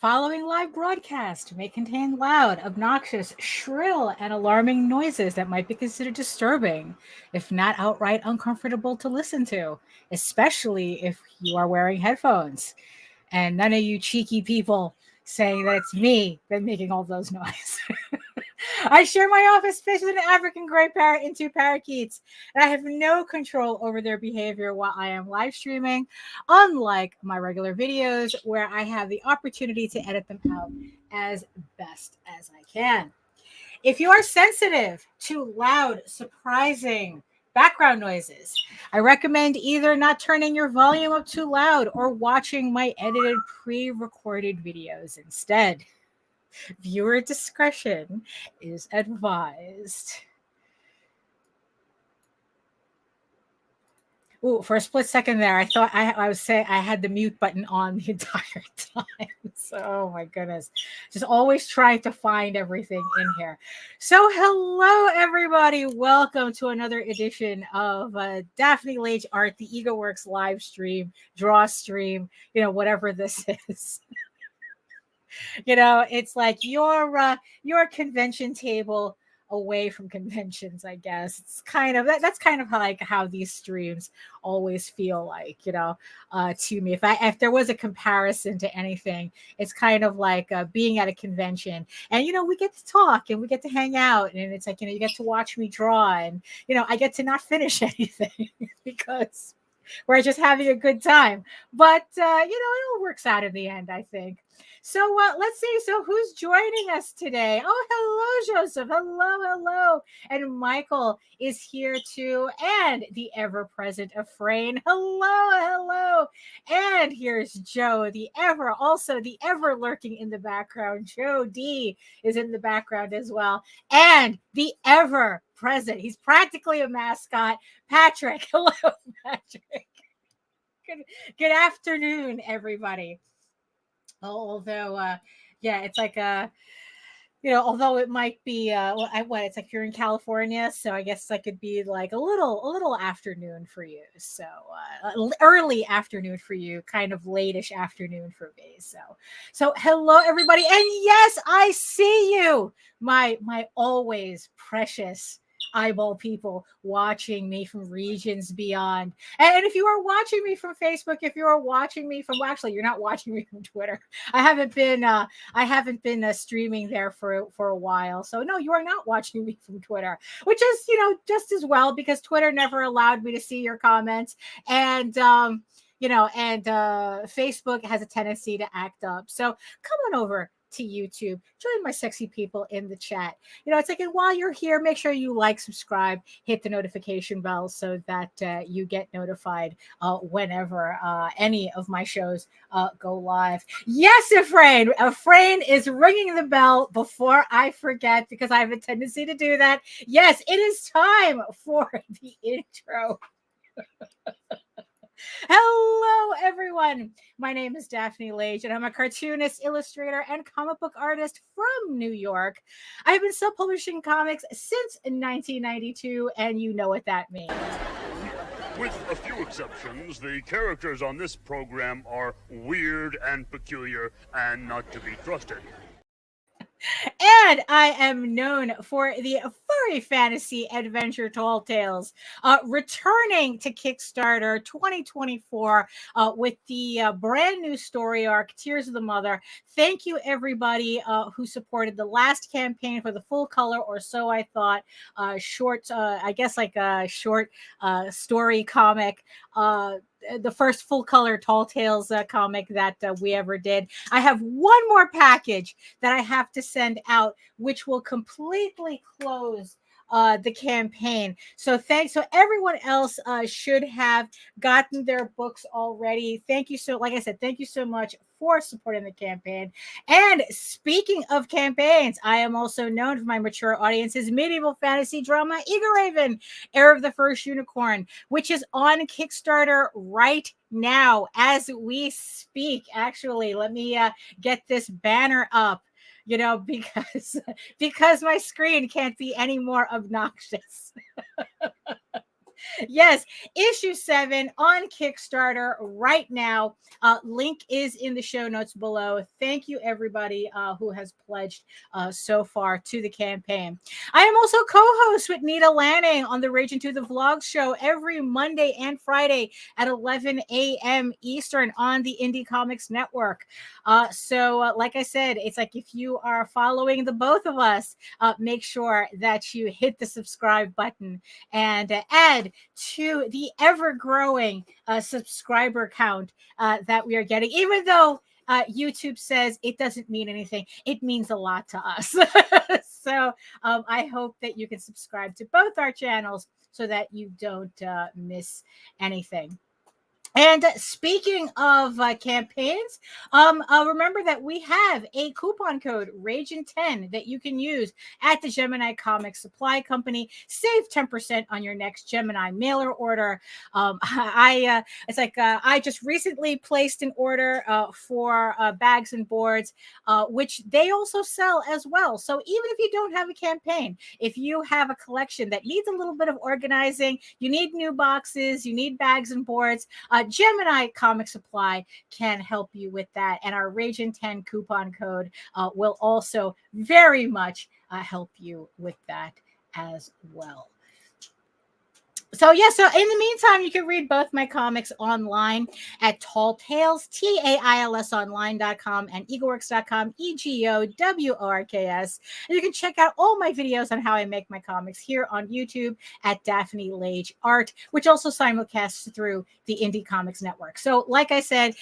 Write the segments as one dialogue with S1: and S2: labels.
S1: following live broadcast may contain loud, obnoxious, shrill, and alarming noises that might be considered disturbing, if not outright uncomfortable to listen to, especially if you are wearing headphones. And none of you cheeky people saying that it's me that's making all those noises. I share my office space with an African gray parrot and two parakeets, and I have no control over their behavior while I am live streaming, unlike my regular videos where I have the opportunity to edit them out as best as I can. If you are sensitive to loud, surprising background noises, I recommend either not turning your volume up too loud or watching my edited pre recorded videos instead. Viewer discretion is advised. Ooh, for a split second there, I thought I was saying I had the mute button on the entire time. So, oh my goodness. Just always trying to find everything in here. So, hello, everybody. Welcome to another edition of Daphne Lage Art, the EgoWorks live stream, draw stream, whatever this is. It's like your convention table away from conventions, I guess. It's kind of that's kind of how these streams always feel like, to me. If there was a comparison to anything, it's kind of like being at a convention, and we get to talk and we get to hang out, and it's like, you get to watch me draw, and I get to not finish anything because we're just having a good time. But it all works out in the end, I think. So let's see. So who's joining us today? Oh, hello, Joseph. Hello. And Michael is here too. And the ever-present Efrain. Hello. And here's Joe, the ever lurking in the background. Joe D is in the background as well. And the ever present. He's practically a mascot. Patrick. Hello, Patrick. Good afternoon, everybody. Although, it's like although it might be it's like you're in California, so I guess that could be like a little afternoon for you. So early afternoon for you, kind of late-ish afternoon for me. So hello, everybody, and yes, I see you, my always precious eyeball people watching me from regions beyond. And if you are watching me from Facebook, if you are watching me from, well, actually, you're not watching me from Twitter. I haven't been streaming there for a while. So no, you are not watching me from Twitter, which is, just as well, because Twitter never allowed me to see your comments. And, Facebook has a tendency to act up. So come on over to YouTube, join my sexy people in the chat. It's like, and while you're here, make sure you like, subscribe, hit the notification bell so that you get notified whenever any of my shows go live. Yes, Efrain is ringing the bell before I forget, because I have a tendency to do that. Yes, it is time for the intro. Hello, everyone. My name is Daphne Lage, and I'm a cartoonist, illustrator, and comic book artist from New York. I've been self-publishing comics since 1992, and you know what that means.
S2: With a few exceptions, the characters on this program are weird and peculiar and not to be trusted.
S1: And I am known for the furry fantasy adventure Tall Tales, returning to Kickstarter 2024 with the brand new story arc, Tears of the Mother. Thank you, everybody who supported the last campaign for the full color, or so I thought, short, I guess like a short story comic. The first full color Tall Tales comic that we ever did. I have one more package that I have to send out, which will completely close the campaign. So everyone else should have gotten their books already. Thank you thank you so much for supporting the campaign. And speaking of campaigns, I am also known for my mature audience's medieval fantasy drama, EGORAVEN, Heir of the First Unicorn, which is on Kickstarter right now as we speak. Actually, let me get this banner up, because my screen can't be any more obnoxious. Yes, issue 7 on Kickstarter right now. Link is in the show notes below. Thank you, everybody who has pledged so far to the campaign. I am also co-host with Nita Lanning on the Rage Into the Vlog show every Monday and Friday at 11 a.m. Eastern on the Indie Comics Network. So like I said, it's like if you are following the both of us, make sure that you hit the subscribe button and add to the ever-growing subscriber count that we are getting, even though YouTube says it doesn't mean anything. It means a lot to us. So I hope that you can subscribe to both our channels so that you don't miss anything. And speaking of campaigns, remember that we have a coupon code RAGEN10 that you can use at the Gemini Comics Supply Company. Save 10% on your next Gemini mailer order. I just recently placed an order for bags and boards, which they also sell as well. So even if you don't have a campaign, if you have a collection that needs a little bit of organizing, you need new boxes, you need bags and boards, Gemini Comic Supply can help you with that. And our RAGEN10 coupon code will also very much help you with that as well. So yeah, so in the meantime, you can read both my comics online at Tall Tales, TAILS online.com and EGOWorks.com, EGOWORKS. And you can check out all my videos on how I make my comics here on YouTube at Daphne Lage Art, which also simulcasts through the Indie Comics Network. So like I said,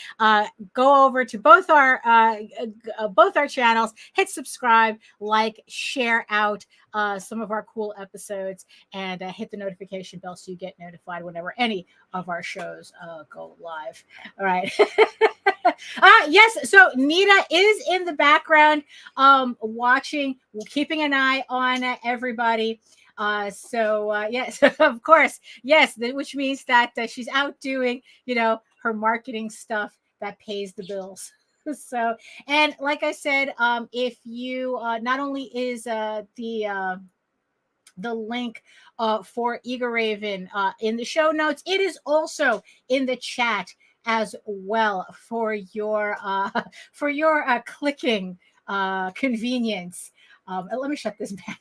S1: go over to both our channels, hit subscribe, like, share out some of our cool episodes, and hit the notification bell so you get notified whenever any of our shows go live. All right. Yes, so Nita is in the background watching, keeping an eye on everybody. Yes, of course, yes, which means that she's out doing, her marketing stuff that pays the bills. So, and like I said, if you not only is the link for EGORAVEN in the show notes, it is also in the chat as well for your clicking convenience. Let me shut this back.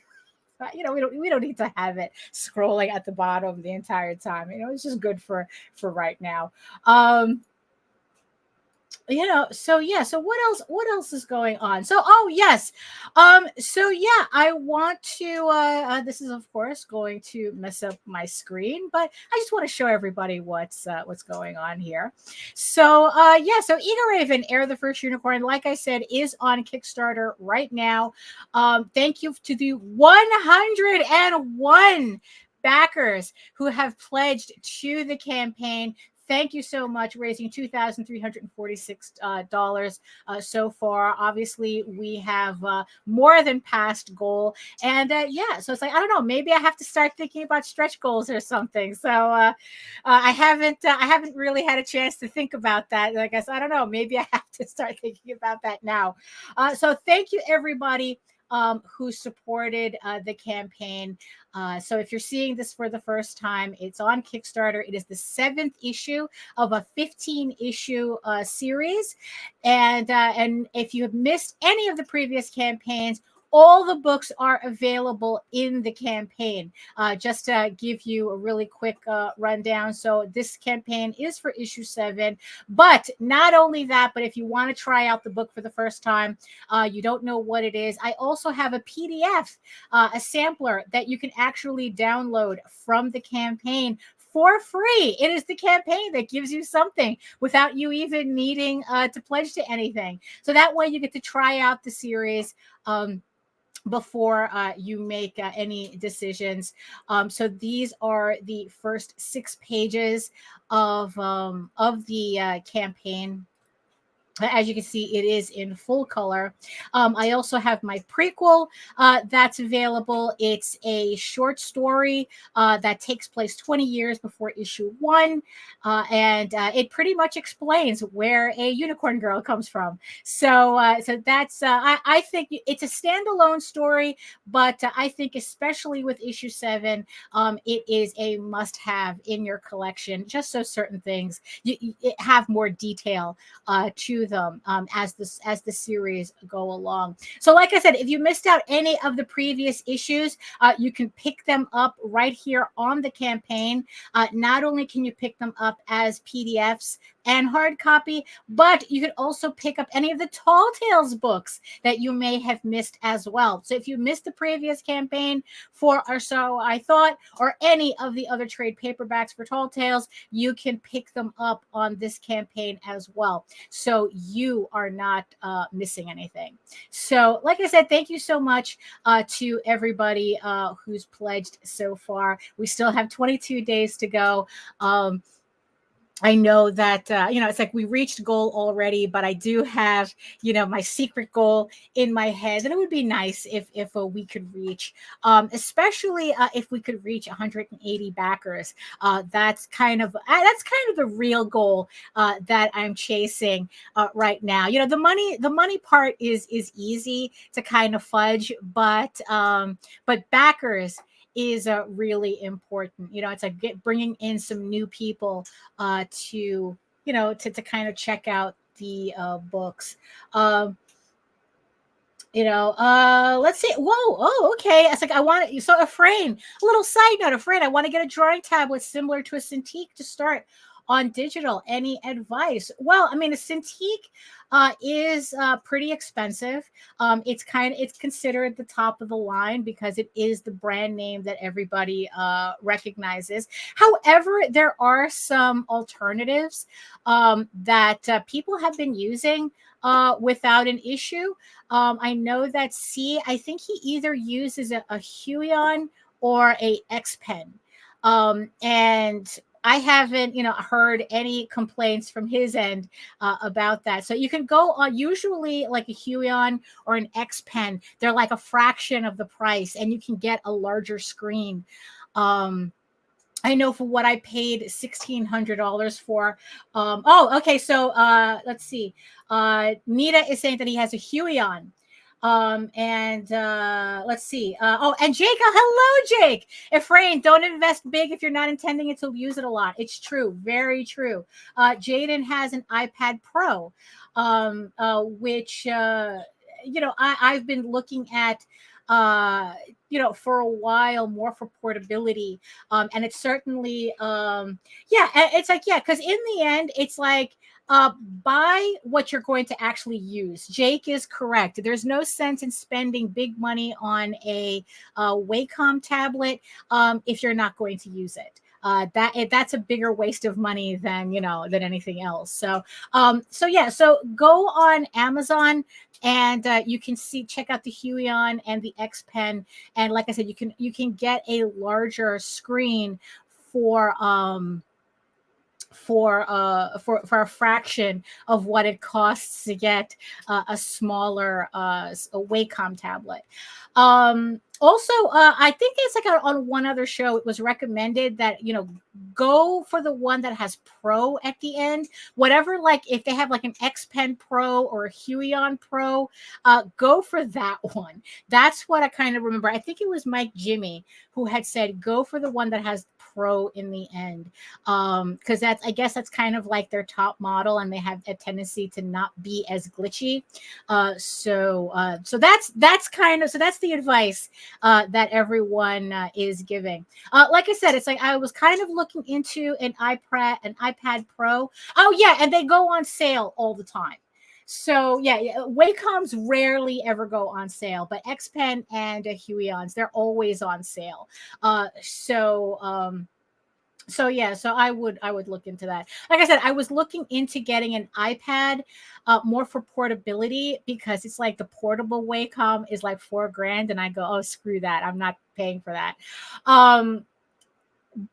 S1: We don't need to have it scrolling at the bottom the entire time. It's just good for right now. So what else is going on? So I want to this is of course going to mess up my screen, but I just want to show everybody what's going on here. So EGORAVEN, Air the First Unicorn, like I said, is on Kickstarter right now. Thank you to the 101 backers who have pledged to the campaign. Thank you so much, raising $2,346 so far. Obviously, we have more than passed goal. And so it's like, I don't know, maybe I have to start thinking about stretch goals or something. So I haven't really had a chance to think about that. I guess, I don't know, maybe I have to start thinking about that now. So thank you, everybody who supported the campaign. So if you're seeing this for the first time, it's on Kickstarter. It is the 7th issue of a 15-issue series. And if you have missed any of the previous campaigns, all the books are available in the campaign. Just to give you a really quick rundown. So this campaign is for issue 7. But not only that, but if you want to try out the book for the first time, you don't know what it is, I also have a PDF, a sampler that you can actually download from the campaign for free. It is the campaign that gives you something without you even needing to pledge to anything. So that way you get to try out the series before you make any decisions. So these are the first 6 pages of the campaign. As you can see, it is in full color. I also have my prequel that's available. It's a short story that takes place 20 years before issue 1. And it pretty much explains where a unicorn girl comes from. So that's, I think it's a standalone story, but I think especially with issue 7, it is a must have in your collection, just so certain things you have more detail to them as the series go along. So like I said, if you missed out any of the previous issues, you can pick them up right here on the campaign. Not only can you pick them up as PDFs and hard copy, but you can also pick up any of the Tall Tales books that you may have missed as well. So if you missed the previous campaign for Or So I Thought, or any of the other trade paperbacks for Tall Tales, you can pick them up on this campaign as well. So you are not missing anything. So like I said, thank you so much to everybody who's pledged so far. We still have 22 days to go. I know that, it's like we reached goal already, but I do have, my secret goal in my head. And it would be nice if we could reach, especially if we could reach 180 backers. That's kind of the real goal that I'm chasing right now. The money part is easy to kind of fudge, but backers is really important. It's like bringing in some new people to kind of check out the books. Let's see. Whoa. Oh, okay. It's like I want it. So Efrain, a little side note, Efrain, I want to get a drawing tablet similar to a Cintiq to start on digital. Any advice? Well, I mean, a Cintiq is pretty expensive. It's considered the top of the line because it is the brand name that everybody recognizes. However, there are some alternatives that people have been using without an issue. I know that I think he either uses a Huion or a X Pen. And I haven't, heard any complaints from his end about that. So you can go on usually like a Huion or an X Pen. They're like a fraction of the price, and you can get a larger screen. I know for what I paid $1,600 for. Okay. So let's see. Nita is saying that he has a Huion. And let's see. And Jake, hello, Jake. Efrain, don't invest big if you're not intending it to use it a lot. It's true. Very true. Jaden has an iPad Pro, which, I've been looking at for a while, more for portability. And it's certainly, it's like, because in the end, it's like, buy what you're going to actually use. Jake is correct. There's no sense in spending big money on a Wacom tablet if you're not going to use it. That's a bigger waste of money than anything else. So go on Amazon and you can check out the Huion and the X Pen, and like I said, you can get a larger screen for a fraction of what it costs to get a smaller a Wacom tablet. Also, I think it's like on one other show, it was recommended that, go for the one that has Pro at the end. Whatever, like if they have like an X Pen Pro or a Huion Pro, go for that one. That's what I kind of remember. I think it was Mike Jimmy who had said, go for the one that has Pro in the end. Because I guess that's kind of like their top model, and they have a tendency to not be as glitchy. So that's the advice that everyone is giving. Like I said, it's like I was kind of looking into an iPad Pro. Oh yeah, and they go on sale all the time. So yeah, Wacoms rarely ever go on sale, but X Pen and Huions, they're always on sale. So I would look into that. Like I said, I was looking into getting an iPad more for portability, because it's like the portable Wacom is like $4,000, and I go, oh, screw that, I'm not paying for that.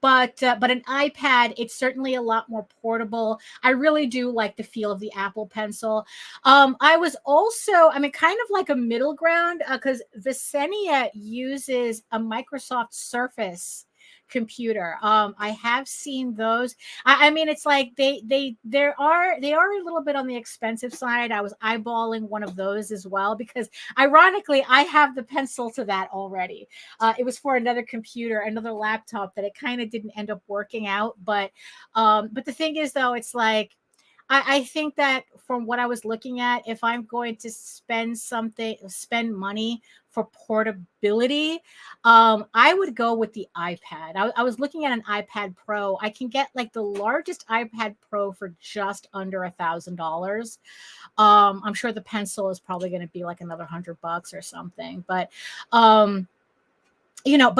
S1: but an iPad, it's certainly a lot more portable. I really do like the feel of the Apple Pencil. I was also, I mean, kind of like a middle ground, because Visenia uses a Microsoft Surface computer. I have seen those. I mean, it's like they are a little bit on the expensive side. I was eyeballing one of those as well, because ironically I have the pencil to that already. It was for another computer, another laptop, that it kind of didn't end up working out. But the thing is, though, it's like, I think that from what I was looking at, if I'm going to spend money for portability, I would go with the iPad. I was looking at an iPad Pro. I can get like the largest iPad Pro for just under $1,000. I'm sure the pencil is probably going to be like another $100 or something. But but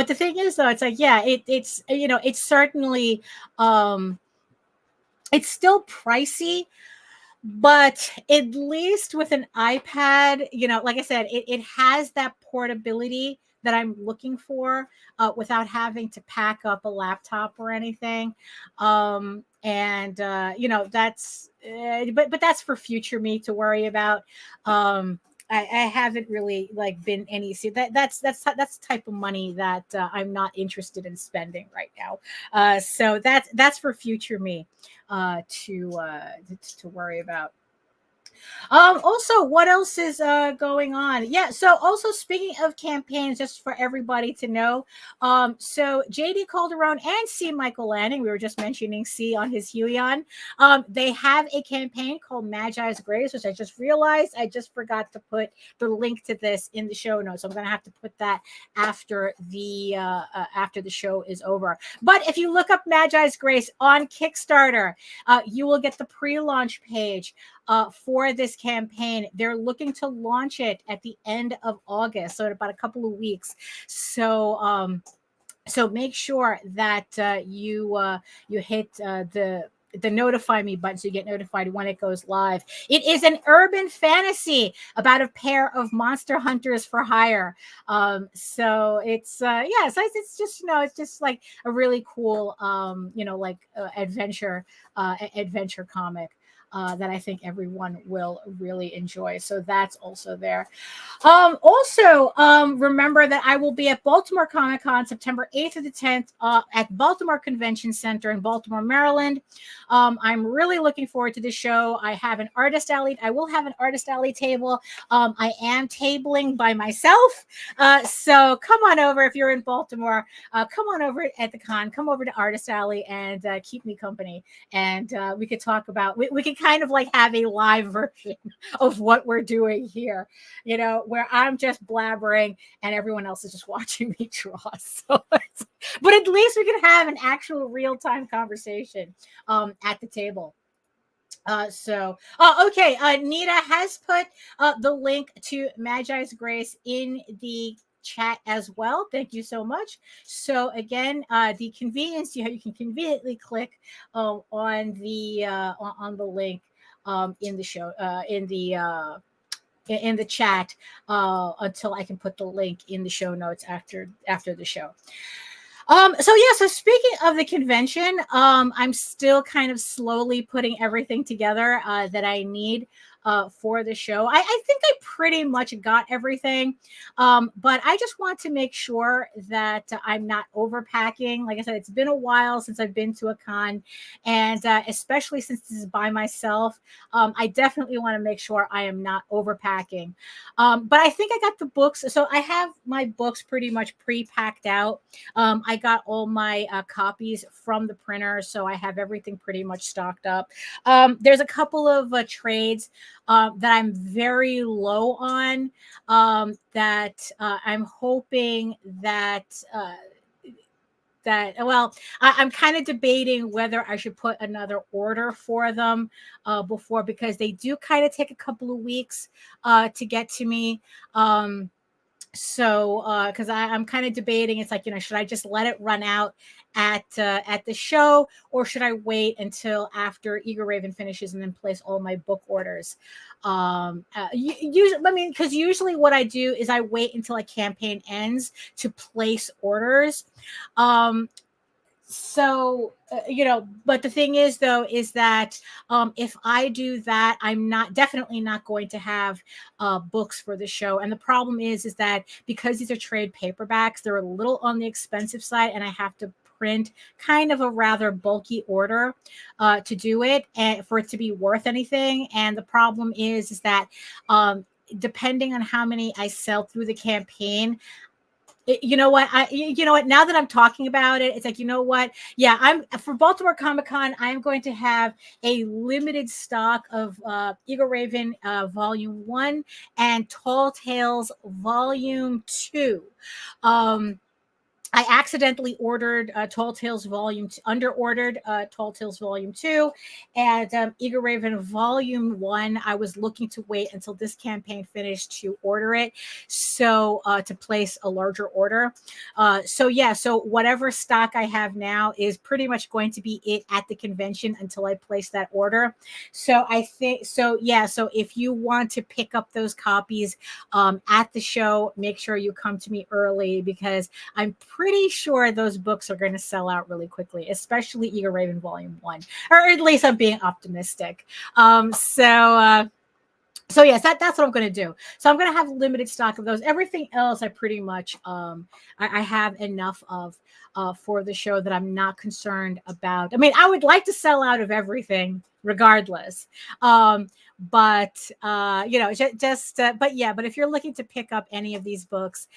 S1: the thing is, though, it's like, yeah, it's it's certainly it's still pricey, but at least with an iPad, like I said, it has that portability that I'm looking for, without having to pack up a laptop or anything. That's, but that's for future me to worry about. I haven't really like been any, see, that's the type of money that I'm not interested in spending right now. So that's for future me to worry about. Also, what else is going on? Yeah, so also speaking of campaigns, just for everybody to know, so JD Calderon and C. Michael Lanning, we were just mentioning C on his Huion, they have a campaign called Magi's Grace, which I just realized I just forgot to put the link to this in the show notes. So I'm going to have to put that after the show is over. But if you look up Magi's Grace on Kickstarter, you will get the pre-launch page for this campaign. They're looking to launch it at the end of August, so in about a couple of weeks. So make sure that you hit the notify me button so you get notified when it goes live. It is an urban fantasy about a pair of monster hunters for hire. So it's so it's just it's just like a really cool adventure comic that I think everyone will really enjoy. So that's also there. Also, remember that I will be at Baltimore Comic Con September 8th to the 10th at Baltimore Convention Center in Baltimore, Maryland. I'm really looking forward to the show. I have an artist alley. I will have an artist alley table. I am tabling by myself. So come on over if you're in Baltimore. Come on over at the con. Come over to Artist Alley and keep me company. And we could talk about, we could kind of like have a live version of what we're doing here, where I'm just blabbering and everyone else is just watching me draw. So, but at least we can have an actual real-time conversation at the table. Okay. Nita has put the link to Magi's Grace in the chat as well. Thank you so much. So again, the convenience, you can conveniently click on the link in the show in the chat until I can put the link in the show notes after the show. So speaking of the convention, I'm still kind of slowly putting everything together that I need for the show. I think I pretty much got everything, but I just want to make sure that I'm not overpacking. Like I said, it's been a while since I've been to a con, and especially since this is by myself, I definitely want to make sure I am not overpacking. But I think I got the books. So I have my books pretty much pre-packed out. I got all my copies from the printer, so I have everything pretty much stocked up. There's a couple of trades that I'm very low on, that I'm hoping that I'm kind of debating whether I should put another order for them before, because they do kind of take a couple of weeks to get to me. Because I'm kind of debating, it's like, should I just let it run out at the show, or should I wait until after EGORAVEN finishes and then place all my book orders? Because usually what I do is I wait until a campaign ends to place orders. So but the thing is though is that if I do that, I'm not definitely not going to have books for the show. And the problem is that because these are trade paperbacks, they're a little on the expensive side, and I have to print kind of a rather bulky order to do it and for it to be worth anything. And the problem is that depending on how many I sell through the campaign, you know what? Now that I'm talking about it, it's like, you know what? Yeah, I'm for Baltimore Comic Con. I'm going to have a limited stock of EGORAVEN Volume 1 and Tall Tales Volume 2. I accidentally ordered Tall Tales Volume 2, under-ordered Tall Tales Volume 2, and EGORAVEN Volume 1. I was looking to wait until this campaign finished to order it, so to place a larger order. So whatever stock I have now is pretty much going to be it at the convention until I place that order. So I think, so if you want to pick up those copies at the show, make sure you come to me early, because I'm pretty sure those books are going to sell out really quickly, especially EGORAVEN Volume 1, or at least I'm being optimistic. So yes, that's what I'm going to do. So I'm going to have limited stock of those. Everything else I pretty much I have enough of for the show that I'm not concerned about. I mean, I would like to sell out of everything regardless. But if you're looking to pick up any of these books,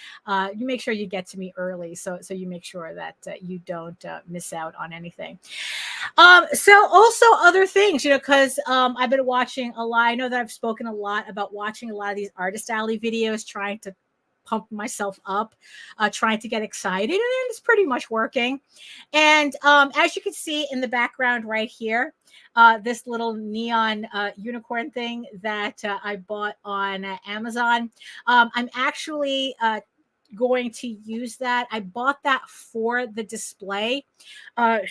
S1: you make sure you get to me early, so you make sure that you don't miss out on anything. So also other things, because I've been watching a lot. I know that I've spoken a lot about watching a lot of these Artist Alley videos, trying to pump myself up, trying to get excited, and it's pretty much working. And as you can see in the background right here, this little neon unicorn thing that I bought on Amazon. I'm actually going to use that. I bought that for the display.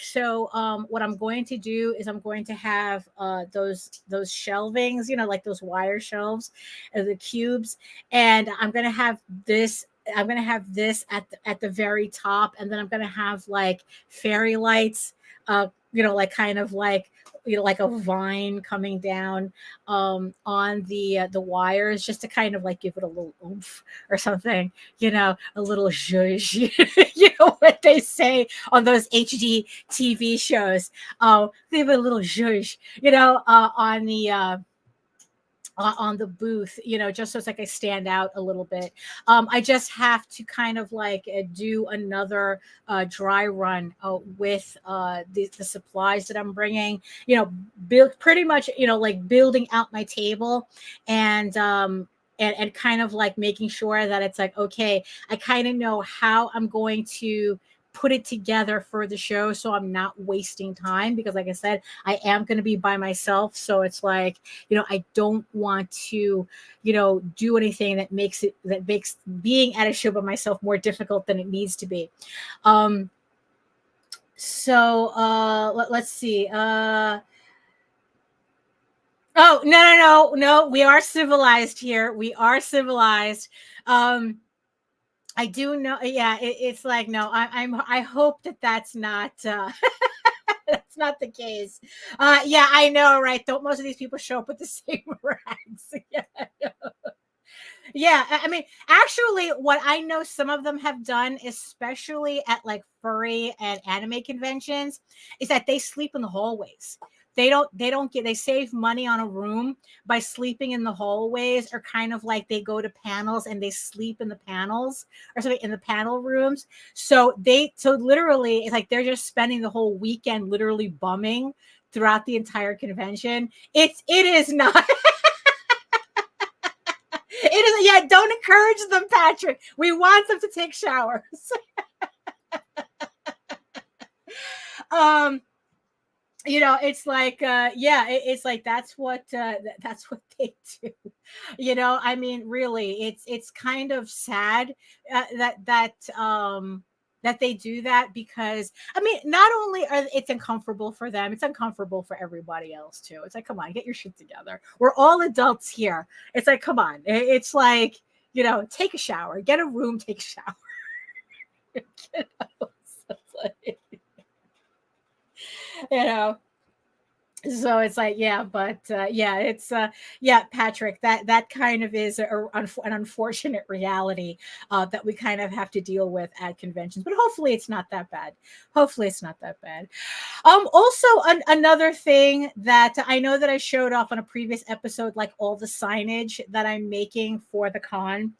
S1: So what I'm going to do is I'm going to have those shelvings, like those wire shelves, the cubes, and I'm going to have this. I'm going to have this at the very top, and then I'm going to have like fairy lights, like kind of like like a vine coming down on the wires, just to kind of like give it a little oomph or something, a little zhuzh, what they say on those HD TV shows. Give it a little zhuzh, on the booth, just so it's like I stand out a little bit. I just have to kind of like do another dry run with the supplies that I'm bringing, build pretty much, like building out my table, and kind of like making sure that it's like, okay, I kind of know how I'm going to put it together for the show, so I'm not wasting time, because like I said, I am going to be by myself. So it's like, I don't want to, do anything that makes being at a show by myself more difficult than it needs to be. Let's see. Oh, no. We are civilized here. We are civilized. I do know. Yeah, it's like, no, I hope that's not that's not the case. Yeah, I know, right? Don't most of these people show up with the same rags? Yeah, I know. Yeah, I mean, actually, what I know some of them have done, especially at like furry and anime conventions, is that they sleep in the hallways. They save money on a room by sleeping in the hallways, or kind of like they go to panels and they sleep in the panels or something in the panel rooms. So literally it's like they're just spending the whole weekend literally bumming throughout the entire convention. It is not. It is, yeah, don't encourage them, Patrick. We want them to take showers. It's like, it's like that's what they do. I mean, really, it's kind of sad that they do that, because I mean, not only it's uncomfortable for them, it's uncomfortable for everybody else too. It's like, come on, get your shit together. We're all adults here. It's like, come on. It's like, take a shower, get a room, take a shower. So it's like, you know. So it's like, yeah, but yeah, it's yeah, Patrick, that kind of is an unfortunate reality that we kind of have to deal with at conventions, but hopefully it's not that bad. Hopefully it's not that bad. Also, another thing that I know that I showed off on a previous episode, like all the signage that I'm making for the con,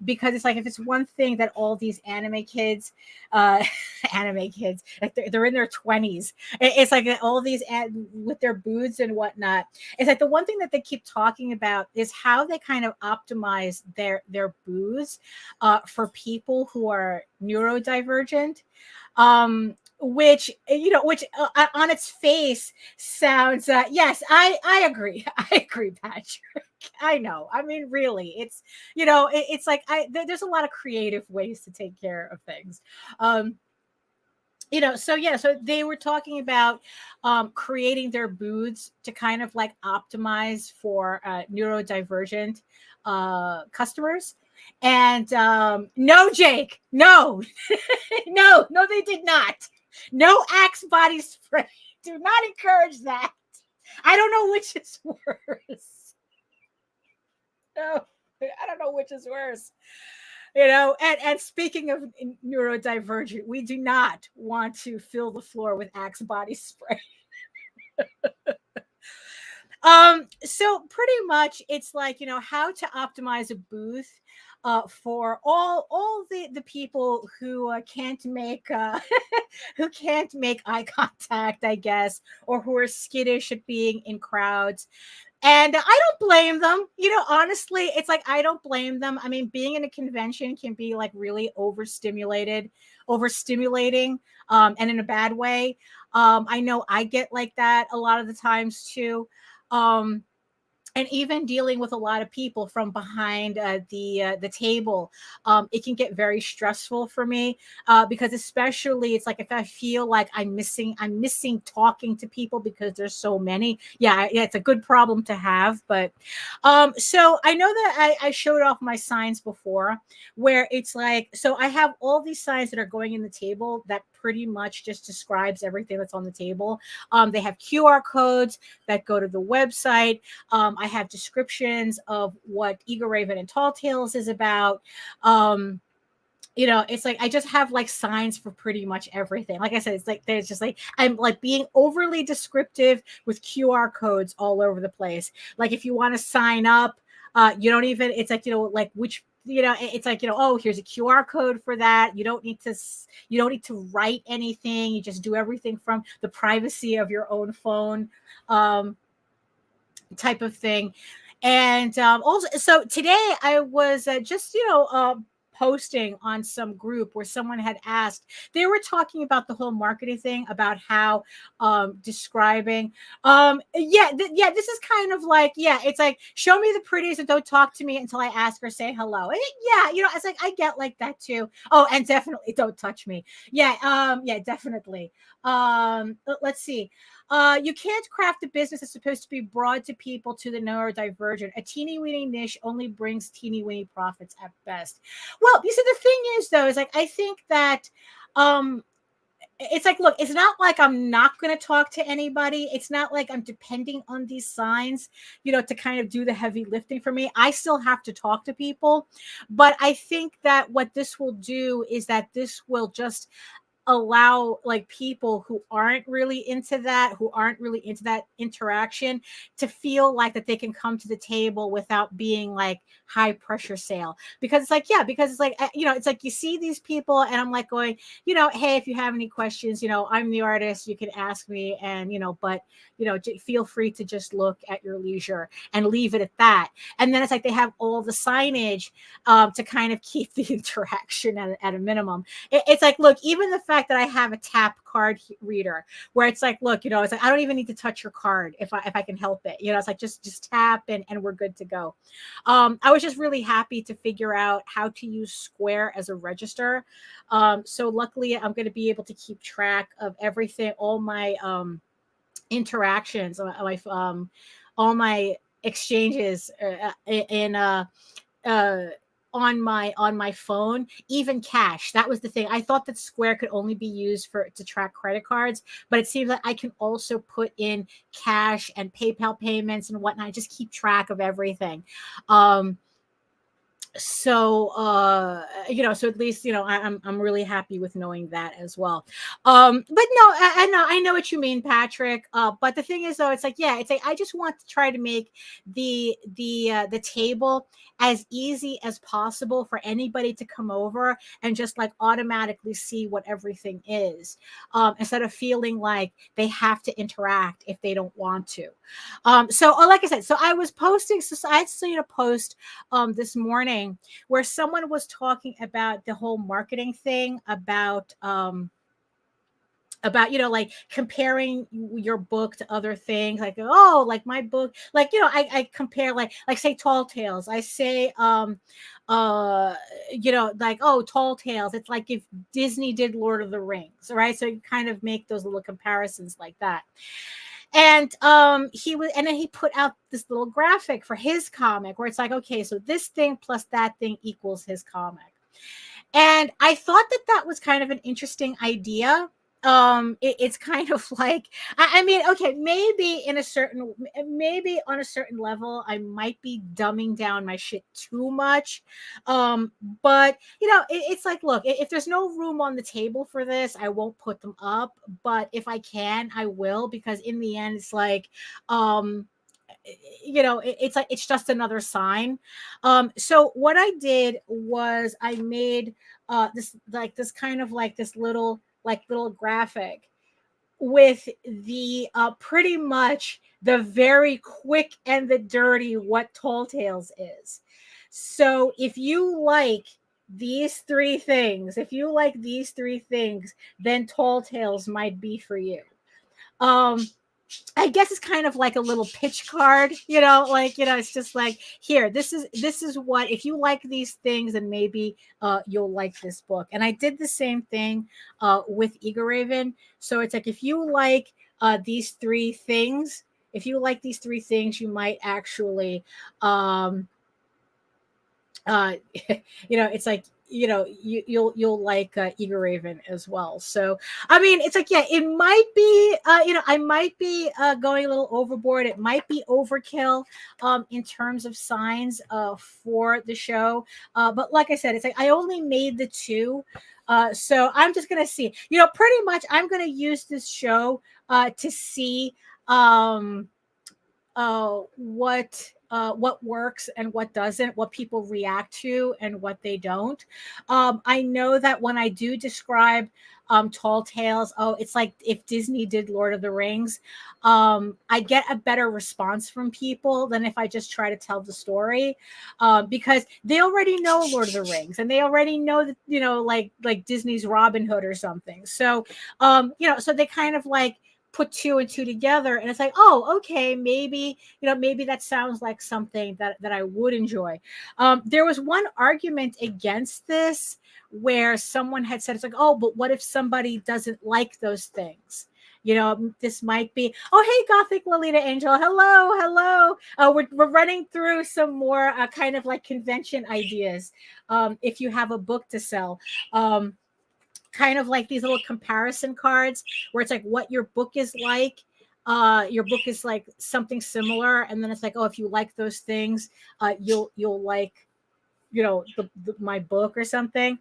S1: because it's like, if it's one thing that all these anime kids, anime kids, like they're in their 20s, it's like all these with their booths and whatnot. It's like the one thing that they keep talking about is how they kind of optimize their booths for people who are neurodivergent. Which, you know, which on its face sounds yes, I agree. I agree, Patrick. I know, I mean, really, it's, you know, it's like there's a lot of creative ways to take care of things. You know, so yeah, so they were talking about creating their booths to kind of like optimize for neurodivergent customers. And no, Jake, no, no, they did not. No Axe body spray. Do not encourage that. I don't know which is worse. No, I don't know which is worse. You know, and speaking of neurodivergent, we do not want to fill the floor with Axe body spray. So pretty much it's like, you know, how to optimize a booth for all the people who can't make who can't make eye contact, I guess, or who are skittish at being in crowds. And I don't blame them. You know, honestly, it's like, I don't blame them. I mean, being in a convention can be like really overstimulating, and in a bad way. I know I get like that a lot of the times too. Um, and even dealing with a lot of people from behind the table, it can get very stressful for me, because especially it's like if I feel like I'm missing talking to people because there's so many. Yeah, it's a good problem to have. But so I know that I showed off my signs before, where it's like, so I have all these signs that are going in the table that pretty much just describes everything that's on the table. They have QR codes that go to the website. I have descriptions of what EGORAVEN and Tall Tales is about. You know, it's like I just have like signs for pretty much everything. Like I said, it's like there's just like I'm like being overly descriptive with QR codes all over the place. Like if you want to sign up, you don't even. It's like, you know, like which, you know, it's like, you know, oh, here's a QR code for that. You don't need to write anything. You just do everything from the privacy of your own phone. Type of thing. And also, so today I was just, you know, posting on some group where someone had asked, they were talking about the whole marketing thing, about how describing yeah, this is kind of like, yeah, it's like, show me the pretties and don't talk to me until I ask or say hello. And yeah, you know, it's like I get like that too. Oh, and definitely don't touch me. Yeah, definitely. Let's see. You can't craft a business that's supposed to be broad to people to the neurodivergent. A teeny weeny niche only brings teeny weeny profits at best. Well, you see, the thing is, though, is like I think that it's like, look, it's not like I'm not going to talk to anybody. It's not like I'm depending on these signs, you know, to kind of do the heavy lifting for me. I still have to talk to people. But I think that what this will do is that this will just allow like people who aren't really into that interaction to feel like that they can come to the table without being like high pressure sale. Because it's like, yeah, because it's like, you know, it's like you see these people and I'm like going, you know, hey, if you have any questions, you know, I'm the artist, you can ask me. And, you know, but, you know, feel free to just look at your leisure and leave it at that. And then it's like they have all the signage to kind of keep the interaction at a minimum. It's like, look, even the fact that I have a tap card reader where it's like, look, you know, it's like, I don't even need to touch your card if I can help it. You know, it's like, just tap and we're good to go. I was just really happy to figure out how to use Square as a register. So luckily I'm going to be able to keep track of everything, all my interactions, all my exchanges in on my phone, even cash. That was the thing. I thought that Square could only be used to track credit cards, but it seems like I can also put in cash and PayPal payments and whatnot. I just keep track of everything. So so at least I'm really happy with knowing that as well. But no, I know what you mean, Patrick. But the thing is, though, it's like I just want to try to make the table as easy as possible for anybody to come over and just like automatically see what everything is, instead of feeling like they have to interact if they don't want to. So like I said, so I was posting, so I had seen a post this morning where someone was talking about the whole marketing thing about like comparing your book to other things, like, oh, like my book, like, I compare like say Tall Tales. I say like, oh, Tall Tales, it's like if Disney did Lord of the Rings, right? So you kind of make those little comparisons like that. And then he put out this little graphic for his comic where it's like, okay, so this thing plus that thing equals his comic. And I thought that was kind of an interesting idea. It's kind of like, I mean, okay, maybe on a certain level I might be dumbing down my shit too much, but it's like, look, if there's no room on the table for this, I won't put them up, but if I can, I will, because in the end it's like, it's like, it's just another sign. So what I did was I made this kind of like this little graphic with the pretty much the very quick and the dirty what Tall Tales is. So if you like these three things, then Tall Tales might be for you. I guess it's kind of like a little pitch card, it's just like, here, this is what, if you like these things, then maybe you'll like this book. And I did the same thing with EGORAVEN. So it's like, if you like these three things, you might actually it's like, you'll like EGORAVEN as well. So I mean, it's like, it might be I might be going a little overboard. It might be overkill in terms of signs for the show, but like I said, it's like I only made the two, so I'm just gonna see, pretty much I'm gonna use this show to see what works and what doesn't, what people react to and what they don't. I know that when I do describe Tall Tales, oh, it's like if Disney did Lord of the Rings, I get a better response from people than if I just try to tell the story, because they already know Lord of the Rings and they already know that, like Disney's Robin Hood or something. So so they kind of like put two and two together, and it's like, oh, okay, maybe that sounds like something that I would enjoy. There was one argument against this where someone had said, it's like, oh, but what if somebody doesn't like those things? This might be, oh, hey, Gothic Lolita Angel, hello. We're running through some more kind of like convention ideas, if you have a book to sell. Kind of like these little comparison cards where it's like what your book is like. Your book is like something similar, and then it's like, oh, if you like those things, you'll like my book or something.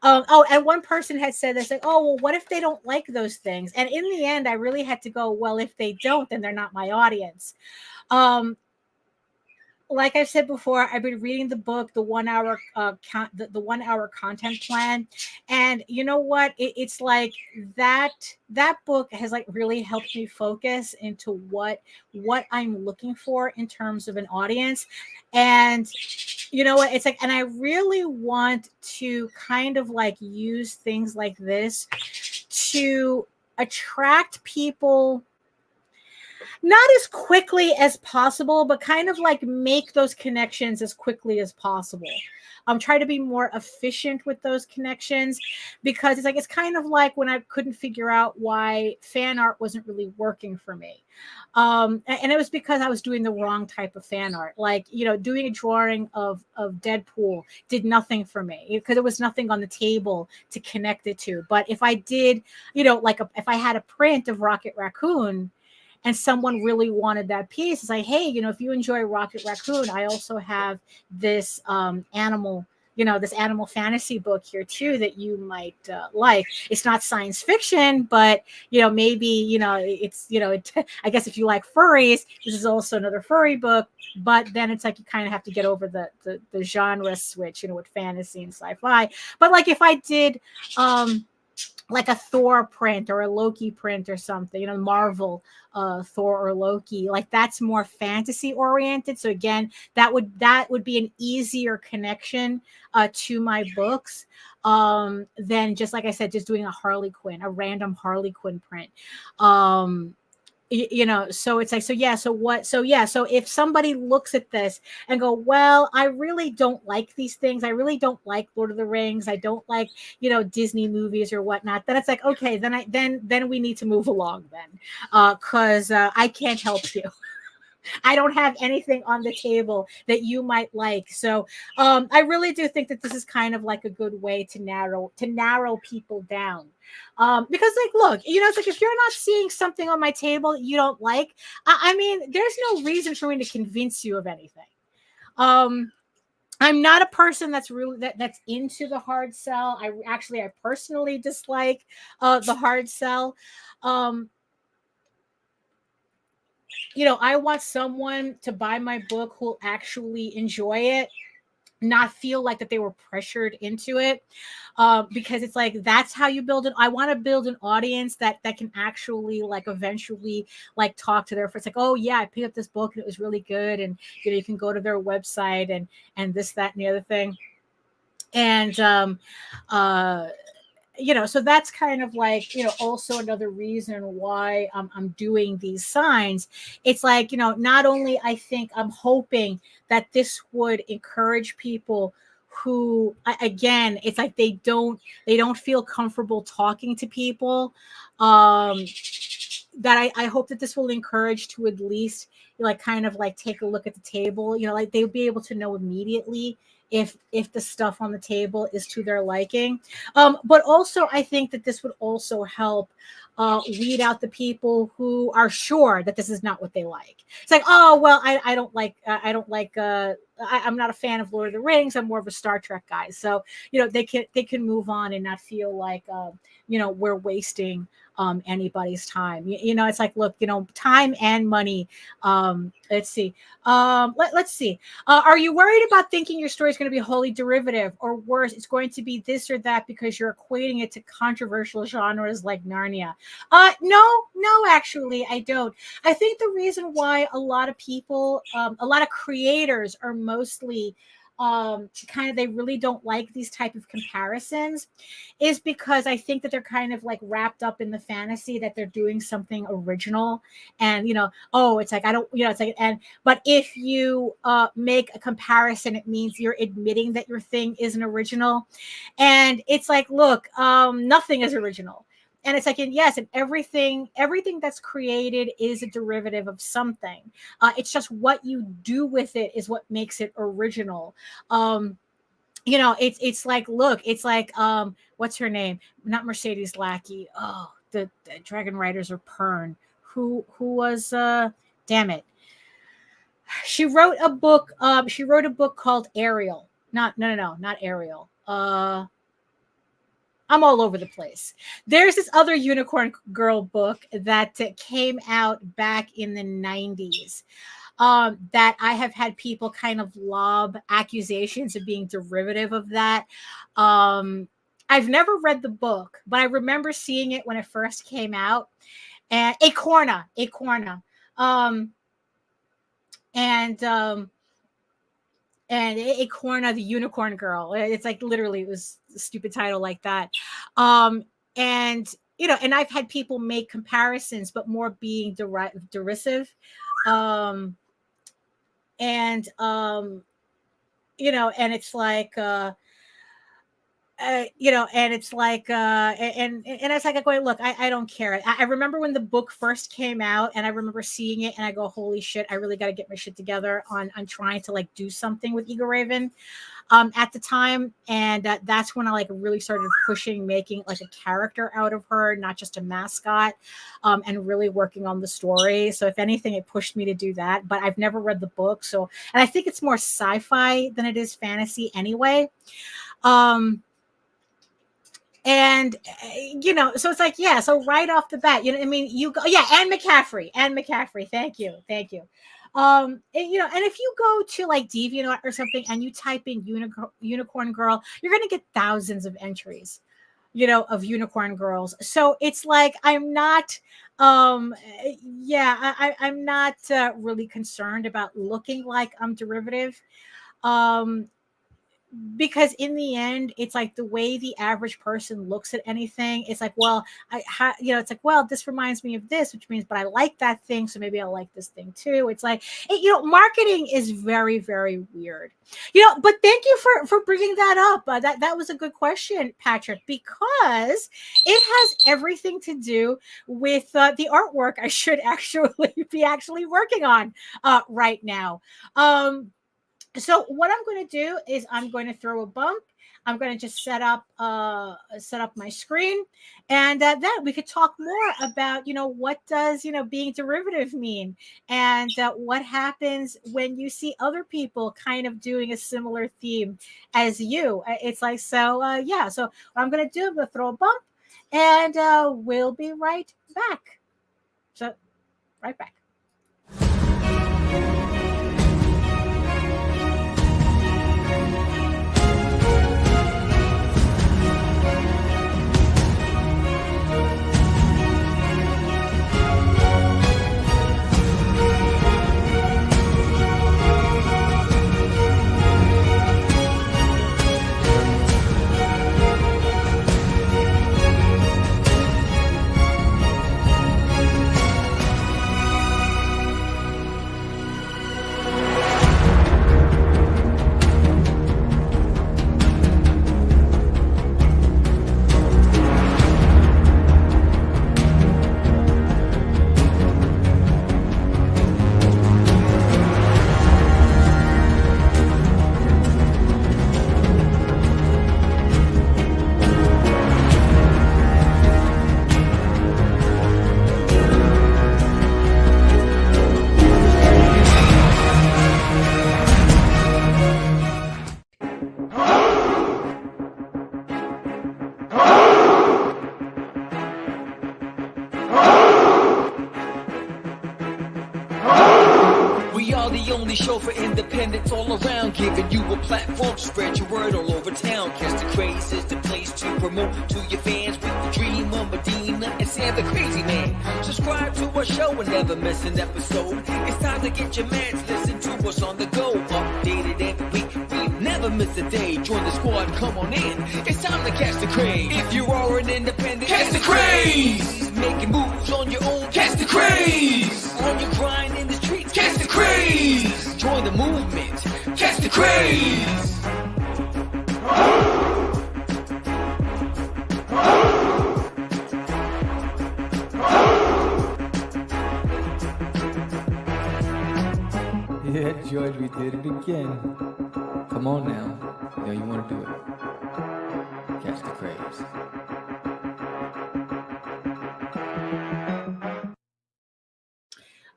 S1: And one person had said this, like, oh, well, what if they don't like those things? And in the end, I really had to go, well, if they don't, then they're not my audience. Like I said before, I've been reading the book, the 1 hour the 1 hour content plan, and you know what? It's like that book has like really helped me focus into what I'm looking for in terms of an audience. And you know what? It's like, and I really want to kind of like use things like this to attract people Not as quickly as possible, but kind of like make those connections as quickly as possible. Try to be more efficient with those connections, because it's like, it's kind of like when I couldn't figure out why fan art wasn't really working for me. And it was because I was doing the wrong type of fan art. Like, doing a drawing of Deadpool did nothing for me because there was nothing on the table to connect it to. But if I did, if I had a print of Rocket Raccoon, and someone really wanted that piece, it's like, hey, if you enjoy Rocket Raccoon, I also have this animal, this animal fantasy book here too that you might like. It's not science fiction, but maybe it's I guess if you like furries, this is also another furry book. But then it's like you kind of have to get over the genre switch, with fantasy and sci-fi. But like if I did like a Thor print or a Loki print or something, Marvel Thor or Loki, like that's more fantasy oriented. So again, that would be an easier connection to my books than just, like I said, just doing a random Harley Quinn print. So it's like, so if somebody looks at this and go, well, I really don't like these things, I really don't like Lord of the Rings, I don't like Disney movies or whatnot, then it's like, okay, then we need to move along then, because I can't help you. I don't have anything on the table that you might like. So I really do think that this is kind of like a good way to narrow people down. Because like, look, it's like, if you're not seeing something on my table that you don't like, I mean, there's no reason for me to convince you of anything. I'm not a person that's really that's into the hard sell. I personally dislike the hard sell. I want someone to buy my book who'll actually enjoy it, not feel like that they were pressured into it, because it's like, that's how you build it. I want to build an audience that can actually like eventually like talk to their friends, like, oh yeah, I picked up this book and it was really good, and you can go to their website and this, that, and the other thing. And so that's kind of like, also another reason why I'm doing these signs. It's like, not only I think I'm hoping that this would encourage people who, again, it's like they don't feel comfortable talking to people, that I hope that this will encourage to at least like kind of like take a look at the table, like they'll be able to know immediately if the stuff on the table is to their liking. But also I think that this would also help weed out the people who are sure that this is not what they like. It's like, oh well, I don't like I'm not a fan of Lord of the Rings, I'm more of a Star Trek guy. So they can move on and not feel like we're wasting anybody's time. It's like, look, time and money. Let's see. Let's see. Are you worried about thinking your story is going to be wholly derivative, or worse, it's going to be this or that because you're equating it to controversial genres like Narnia? No, actually, I don't. I think the reason why a lot of people, a lot of creators are mostly kind of, they really don't like these type of comparisons, is because I think that they're kind of like wrapped up in the fantasy that they're doing something original. And oh, it's like, I don't, it's like, but if you make a comparison, it means you're admitting that your thing isn't original. And it's like, look, nothing is original. And it's like, and yes, and everything that's created is a derivative of something. It's just what you do with it is what makes it original. It's like, look, it's like, what's her name? Not Mercedes Lackey. Oh, the Dragon Riders of Pern. Who was damn it. She wrote a book called Ariel. Not Ariel. I'm all over the place. There's this other unicorn girl book that came out back in the 90s. That I have had people kind of lob accusations of being derivative of that. I've never read the book, but I remember seeing it when it first came out. And Acorna. And Acorna, the unicorn girl. It's like, literally, it was a stupid title like that. And and I've had people make comparisons, but more being derisive. And, and it's like, and it's like, and it's like, I'm going, look, I don't care. I remember when the book first came out, and I remember seeing it, and I go, holy shit, I really got to get my shit together on trying to like do something with EGORAVEN at the time. And that's when I like really started pushing, making like a character out of her, not just a mascot, and really working on the story. So if anything, it pushed me to do that, but I've never read the book. So, and I think it's more sci-fi than it is fantasy anyway. And so it's like, yeah, so right off the bat, I mean, you go, yeah, Anne McCaffrey, thank you. And if you go to like DeviantArt or something and you type in unicorn girl, you're gonna get thousands of entries, of unicorn girls. So it's like, I'm not I'm not really concerned about looking like I'm derivative. Because in the end, it's like the way the average person looks at anything. It's like, well, it's like, well, this reminds me of this, which means, but I like that thing, so maybe I'll like this thing too. It's like, marketing is very, very weird. But thank you for bringing that up. That was a good question, Patrick, because it has everything to do with the artwork I should actually working on right now. So what I'm going to do is I'm going to throw a bump. I'm going to just set up my screen, and then we could talk more about, what does, being derivative mean, and what happens when you see other people kind of doing a similar theme as you. It's like, so yeah. So what I'm going to do, I'm going to throw a bump, and we'll be right back. So right back.
S3: Show for independence all around, giving you a platform to spread your word all over town. Catch the Craze is the place to promote to your fans with the dream of Medina and Sam the Crazy Man. Subscribe to our show and never miss an episode. It's time to get your mans, listen to us on the go. Updated every week, we never miss a day. Join the squad, come on in. It's time to catch the craze. If you are an independent, catch the craze. Making moves on your own, catch the craze. On your grind in the streets, catch the craze. Join the movement, catch the craze.
S4: Yeah, George, we did it again. Come on now. You want to do it. Catch the craze.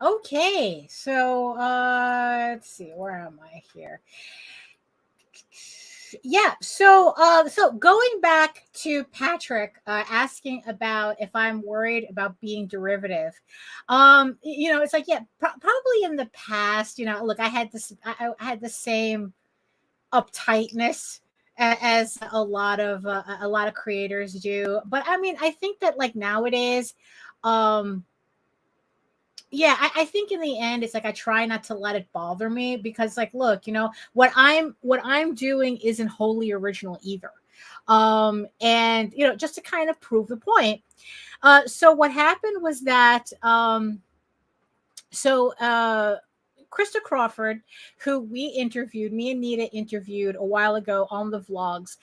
S1: Okay, so let's see, where am I here? Yeah, so going back to Patrick asking about if I'm worried about being derivative, it's like, yeah, probably in the past, look, I had the same uptightness as a lot of creators do, but I mean, I think that like nowadays, yeah, I think in the end, it's like I try not to let it bother me because, like, look, what I'm doing isn't wholly original either. And just to kind of prove the point. So what happened was that Krista Crawford, who me and Nita interviewed a while ago on the vlogs,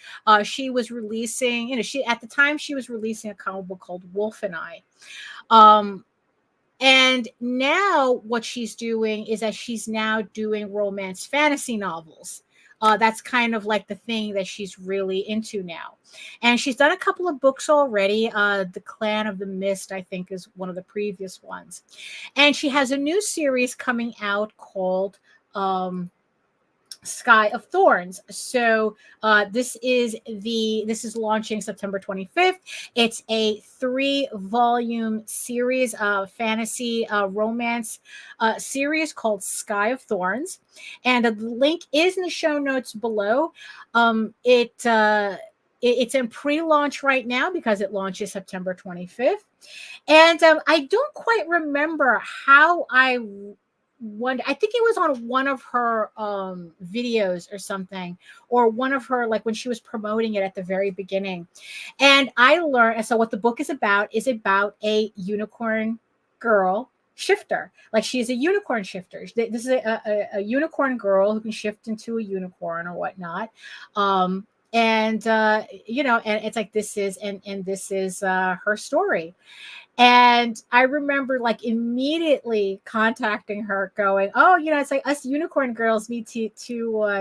S1: she was releasing, at the time she was releasing a comic book called Wolf and I. And now what she's doing is that she's now doing romance fantasy novels. That's kind of like the thing that she's really into now. And she's done a couple of books already. The Clan of the Mist, I think, is one of the previous ones. And she has a new series coming out called Sky of Thorns. So this is launching September 25th. It's a 3-volume series of fantasy romance series called Sky of Thorns, and the link is in the show notes below. It's in pre-launch right now because it launches September 25th, and I don't quite remember how I think it was on one of her videos or something, or one of her, like when she was promoting it at the very beginning. And I learned, so what the book is about a unicorn girl shifter. Like, she's a unicorn shifter. This is a unicorn girl who can shift into a unicorn or whatnot. And it's like, this is her story. And I remember like immediately contacting her going, oh, it's like us unicorn girls need to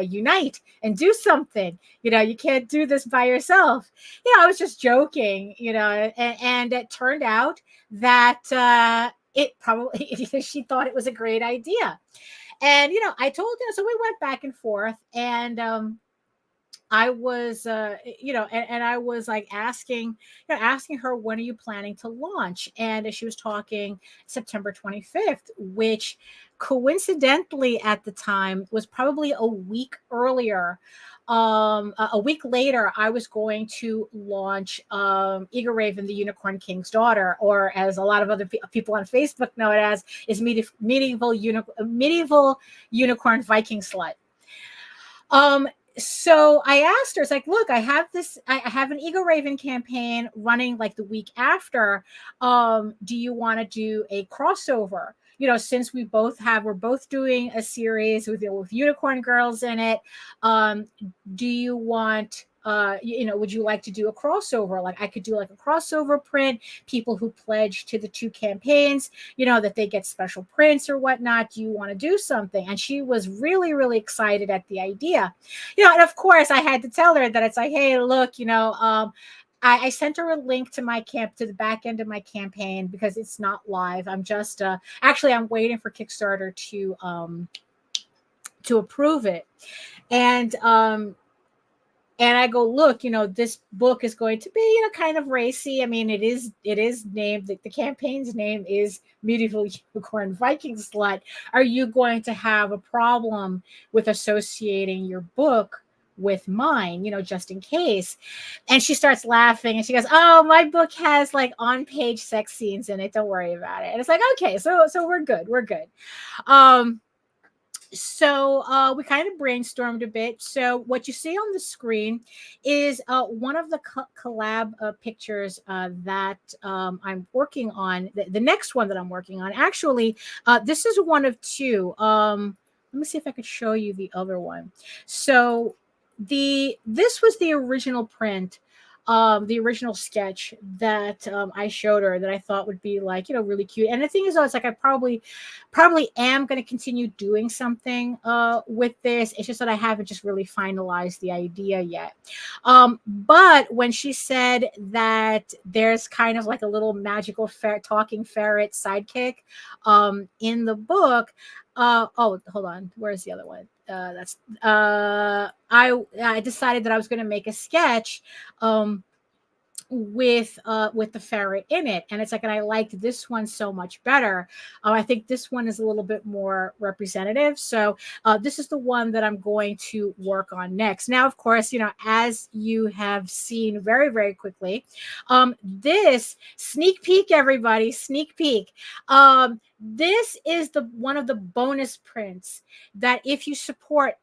S1: unite and do something. You can't do this by yourself. I was just joking, and it turned out that it probably, she thought it was a great idea. And, I told her, so we went back and forth, and I was, and I was like asking her, when are you planning to launch? And she was talking September 25th, which coincidentally at the time was probably a week earlier. A week later, I was going to launch EGORAVEN, the Unicorn King's Daughter, or as a lot of other people on Facebook know it as, is Medieval Unicorn Viking Slut. So I asked her, it's like, look, I have an EGORAVEN campaign running like the week after. Do you want to do a crossover? Since we're both doing a series with unicorn girls in it. Do you want, would you like to do a crossover? Like, I could do like a crossover print, people who pledge to the 2 campaigns, that they get special prints or whatnot. Do you want to do something? And she was really, really excited at the idea. And of course I had to tell her that it's like, hey, look, I sent her a link to to the back end of my campaign because it's not live. I'm just actually I'm waiting for Kickstarter to approve it. And I go, look, this book is going to be, kind of racy. I mean, it is named, the campaign's name is Medieval Unicorn Viking Slut. Are you going to have a problem with associating your book with mine, just in case? And she starts laughing and she goes, oh, my book has like on-page sex scenes in it. Don't worry about it. And it's like, okay, so we're good. So we kind of brainstormed a bit. So what you see on the screen is one of the collab pictures that I'm working on. The next one that I'm working on. Actually, this is one of 2. Let me see if I could show you the other one. So this was the original print, the original sketch that I showed her, that I thought would be like, really cute. And the thing is, it's like, I probably am going to continue doing something with this. It's just that I haven't just really finalized the idea yet. But when she said that there's kind of like a little magical talking ferret sidekick in the book, oh, hold on, where's the other one? I decided that I was going to make a sketch with the ferret in it, and it's like, and I liked this one so much better. I think this one is a little bit more representative, so this is the one that I'm going to work on next. Now, of course, as you have seen very, very quickly, this sneak peek, everybody, sneak peek. This is one of the bonus prints that if you support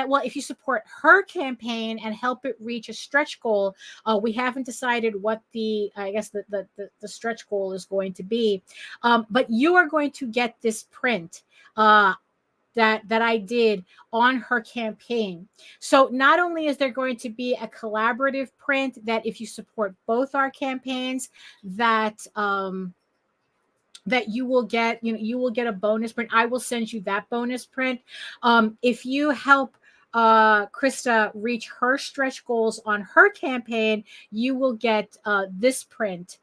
S1: well, if you support her campaign and help it reach a stretch goal, we haven't decided what the stretch goal is going to be, but you are going to get this print that I did on her campaign. So not only is there going to be a collaborative print that if you support both our campaigns, that that you will get, you will get a bonus print. I will send you that bonus print. If you help Krista reach her stretch goals on her campaign, you will get this print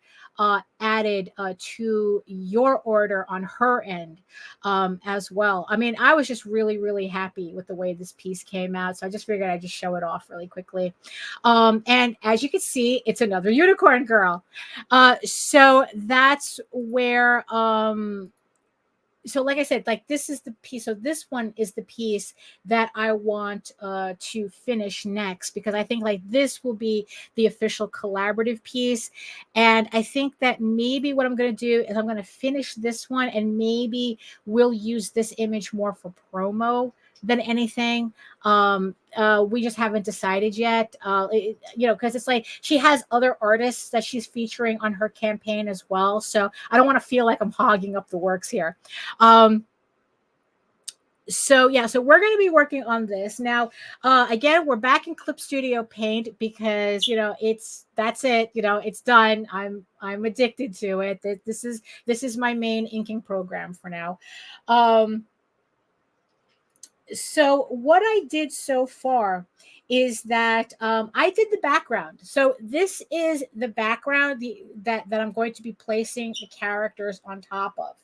S1: added to your order on her end as well. I mean, I was just really, really happy with the way this piece came out. So I just figured I'd just show it off really quickly. And as you can see, it's another unicorn girl. So that's where, so like I said, like this is the piece. So this one is the piece that I want to finish next, because I think like this will be the official collaborative piece. And I think that maybe what I'm going to do is I'm going to finish this one, and maybe we'll use this image more for promo than anything. We just haven't decided yet, because it's like she has other artists that she's featuring on her campaign as well. So I don't want to feel like I'm hogging up the works here. So yeah, so we're going to be working on this now. Again, we're back in Clip Studio Paint because that's it. It's done. I'm addicted to it. This is my main inking program for now. So what I did so far is that I did the background. So this is the background that I'm going to be placing the characters on top of.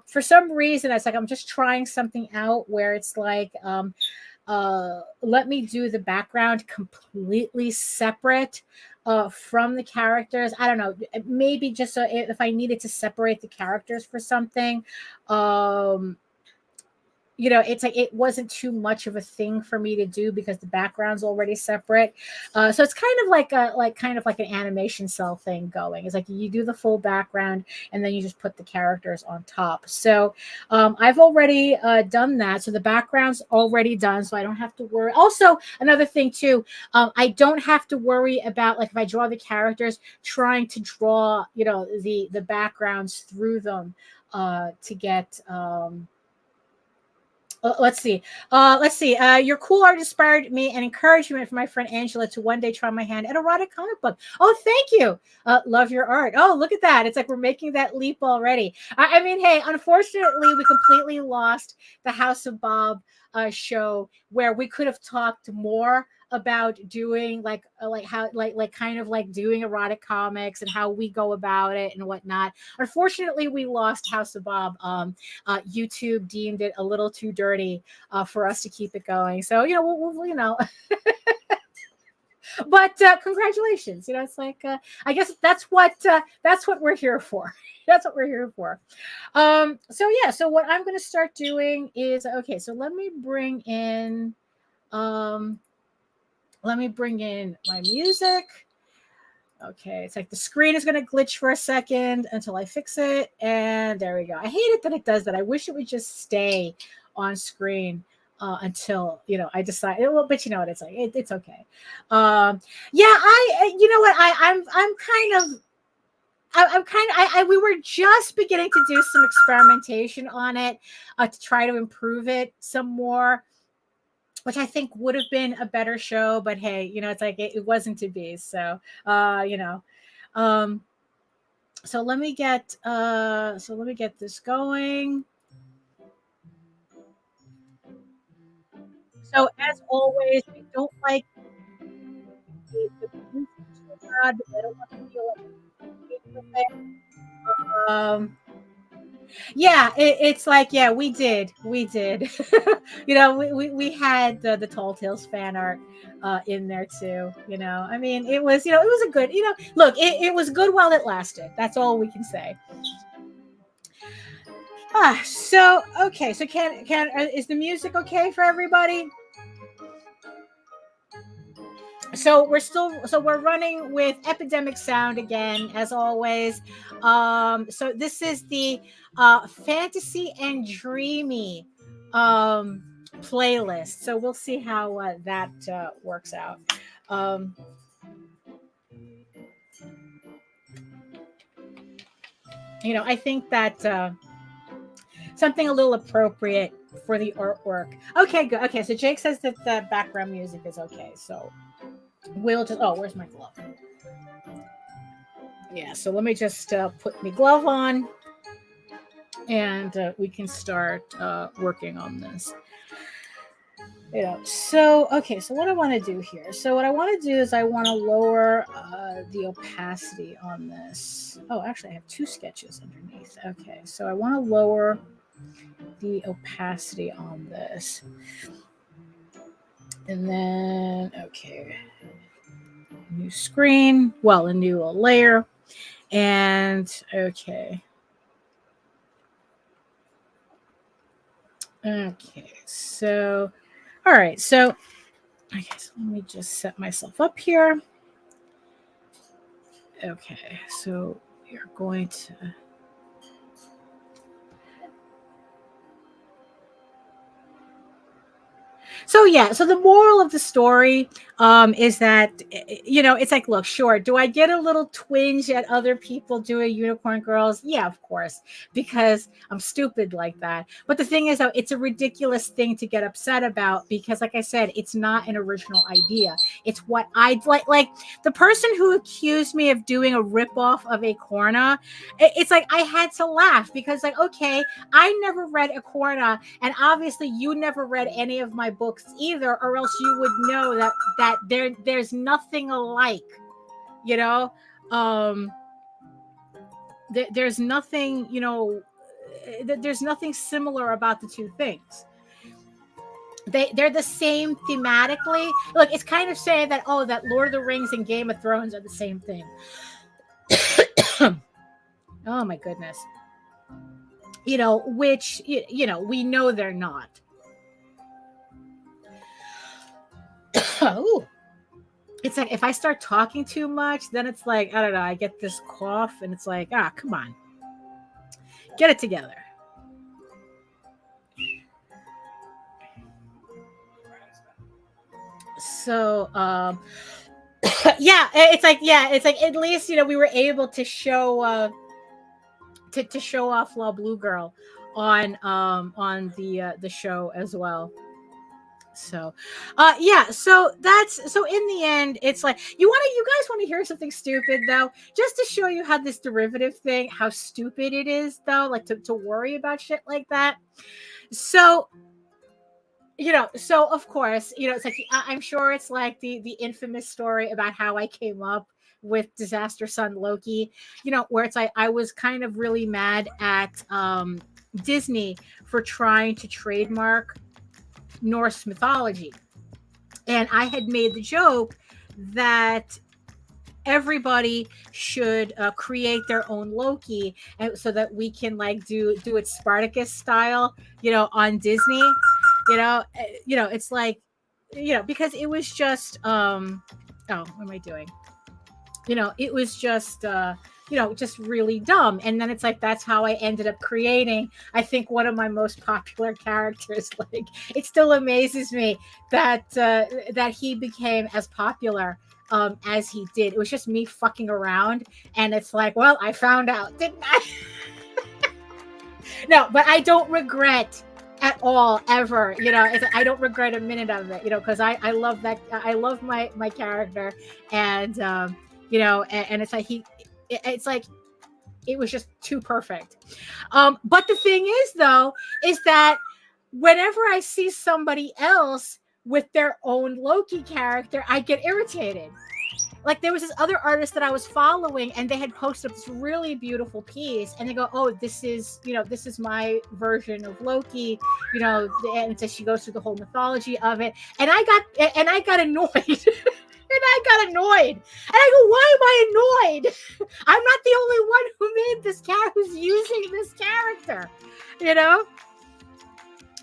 S1: For some reason, it's like I'm just trying something out where it's like, let me do the background completely separate from the characters. I don't know, maybe just so if I needed to separate the characters for something. It's like it wasn't too much of a thing for me to do because the background's already separate. So it's kind of like an animation cell thing going. It's like you do the full background and then you just put the characters on top. So I've already done that. So the background's already done, so I don't have to worry. Also, another thing too, I don't have to worry about, like, if I draw the characters, trying to draw, the backgrounds through them to get. Let's see. Your cool art inspired me and encouragement for my friend Angela to one day try my hand at erotic comic book. Oh, thank you. Love your art. Oh, look at that. It's like we're making that leap already. I mean, hey, unfortunately, we completely lost the House of Bob show where we could have talked more about doing doing erotic comics and how we go about it and whatnot. Unfortunately, we lost House of Bob. YouTube deemed it a little too dirty for us to keep it going. So we'll but congratulations. It's like I guess that's what we're here for. That's what we're here for. So yeah. So what I'm going to start doing is So let me bring in. Let me bring in my music. Okay, it's like the screen is going to glitch for a second until I fix it. And there we go. I hate it that it does that. I wish it would just stay on screen until, I decide. Well, but you know what it's like. It's okay. We were just beginning to do some experimentation on it to try to improve it some more, which I think would have been a better show, but hey, it's like it wasn't to be. So, so let me get this going. So as always, I don't like the music too loud because I don't want to feel like yeah, it's like, yeah, we did. We had the Tall Tales fan art in there too. I mean, it was a good, look, it was good while it lasted. That's all we can say. So okay, so is the music okay for everybody? So we're running with Epidemic Sound again, as always. So this is the Fantasy and Dreamy playlist. So we'll see how that works out. I think that something a little appropriate for the artwork. Okay, good. Okay, so Jake says that the background music is okay. So we'll just, where's my glove? Yeah, so let me just put my glove on and we can start working on this. So what I want to do here. So what I want to do is I want to lower the opacity on this. Oh, actually I have two sketches underneath. Okay, so I want to lower the opacity on this. And then, okay, new screen, well, a new layer. And okay, so all right, so okay, so let me just set myself up here. Okay, so we are going to so the moral of the story is that, it's like, look, sure, do I get a little twinge at other people doing unicorn girls? Yeah, of course, because I'm stupid like that. But the thing is, though, it's a ridiculous thing to get upset about because, like I said, it's not an original idea. It's what I'd like the person who accused me of doing a ripoff of Acorna. It's like I had to laugh because, like, okay, I never read Acorna, and obviously you never read any of my books either, or else you would know that there's nothing alike, there's nothing, there's nothing similar about the two things. They're the same thematically. Look, it's kind of saying that that Lord of the Rings and Game of Thrones are the same thing. Oh my goodness. Which we know they're not. Oh, it's like if I start talking too much, then it's like, I don't know, I get this cough and it's like, come on, get it together. So it's like at least we were able to show to show off La Blue Girl on the show as well. So so in the end, it's like you guys want to hear something stupid though, just to show you how this derivative thing, how stupid it is though, like to worry about shit like that. So so of course, it's like I'm sure it's like the infamous story about how I came up with Disaster Son Loki, where it's like I was kind of really mad at Disney for trying to trademark Norse mythology. And I had made the joke that everybody should create their own Loki, and so that we can like do it Spartacus style, on Disney. It's like, because it was just what am I doing? It was just just really dumb. And then it's like, that's how I ended up creating, I think, one of my most popular characters. Like, it still amazes me that he became as popular as he did. It was just me fucking around. And it's like, well, I found out, didn't I? No, but I don't regret at all, ever. I don't regret a minute of it, because I love that. I love my character. And, and it's like it's like it was just too perfect. But the thing is, though, is that whenever I see somebody else with their own Loki character, I get irritated. Like, there was this other artist that I was following, and they had posted up this really beautiful piece, and they go, "Oh, this is my version of Loki," and so she goes through the whole mythology of it, and I got annoyed. And I got annoyed. And I go, why am I annoyed? I'm not the only one who made this character, who's using this character,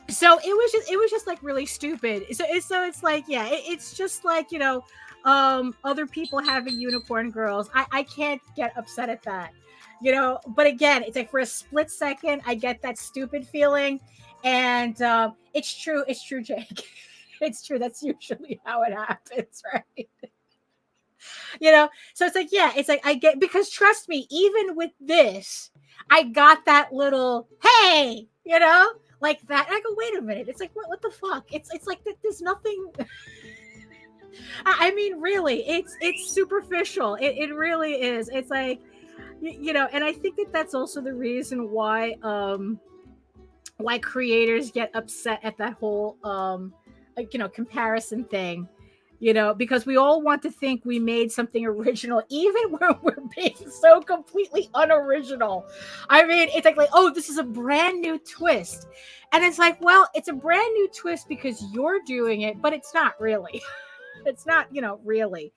S1: So it was just like really stupid. So it's like, it's just like, other people having unicorn girls. I can't get upset at that, But again, it's like for a split second, I get that stupid feeling. And it's true, Jake. It's true. That's usually how it happens, right? So it's like, yeah, it's like I get, because trust me, even with this, I got that little hey, like that. And I go, wait a minute. It's like, what the fuck? It's like that. There's nothing. I mean, really, it's superficial. It really is. It's like, and I think that's also the reason why creators get upset at that whole comparison thing, because we all want to think we made something original, even when we're being so completely unoriginal. I mean, it's like, oh, this is a brand new twist. And it's like, well, it's a brand new twist because you're doing it, but it's not really. It's not, really.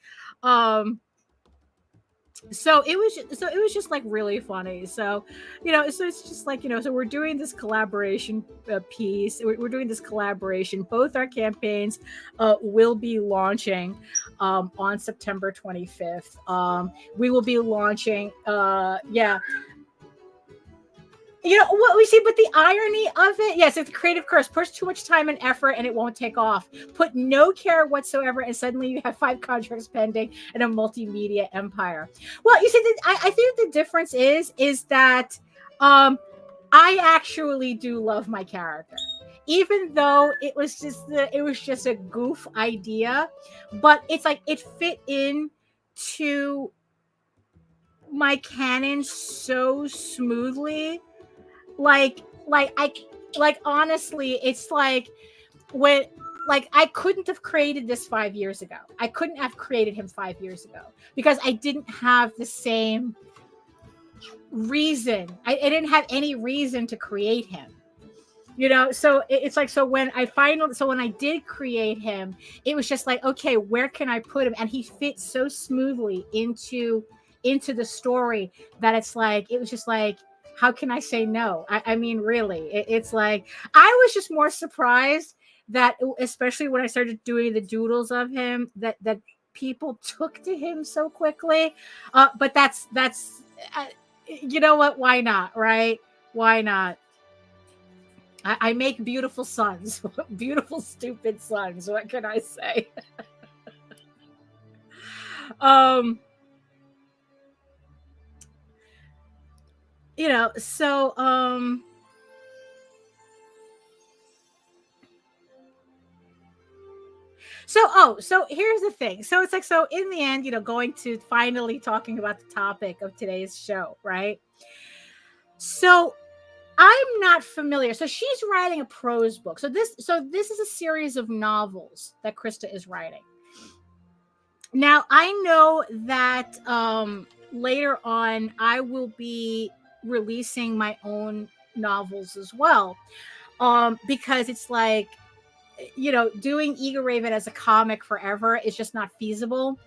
S1: So it was just like really funny. So, so it's just like, so we're doing this collaboration piece. We're doing this collaboration. Both our campaigns will be launching on September 25th. We will be launching, what we see, but the irony of it, yes, it's a creative curse. Push too much time and effort and it won't take off. Put no care whatsoever and suddenly you have 5 contracts pending and a multimedia empire. Well, you see, I think the difference is that I actually do love my character, even though it was just a goof idea, but it's like it fit in to my canon so smoothly. Like honestly, it's like when, like, I couldn't have created this 5 years ago. I couldn't have created him 5 years ago because I didn't have the same reason. I didn't have any reason to create him. So it's like, so when I did create him, it was just like, okay, where can I put him? And he fits so smoothly into the story that it's like, it was just like, how can I say no? I mean, really, it's like, I was just more surprised that, especially when I started doing the doodles of him, that people took to him so quickly. But that's you know what? Why not? Right? Why not? I make beautiful sons, beautiful, stupid sons. What can I say? So so here's the thing. So it's like, so in the end, going to finally talking about the topic of today's show, right? So I'm not familiar. So she's writing a prose book. So this is a series of novels that Krista is writing. Now, I know that later on I will be releasing my own novels as well, because it's like, doing EGORAVEN as a comic forever is just not feasible,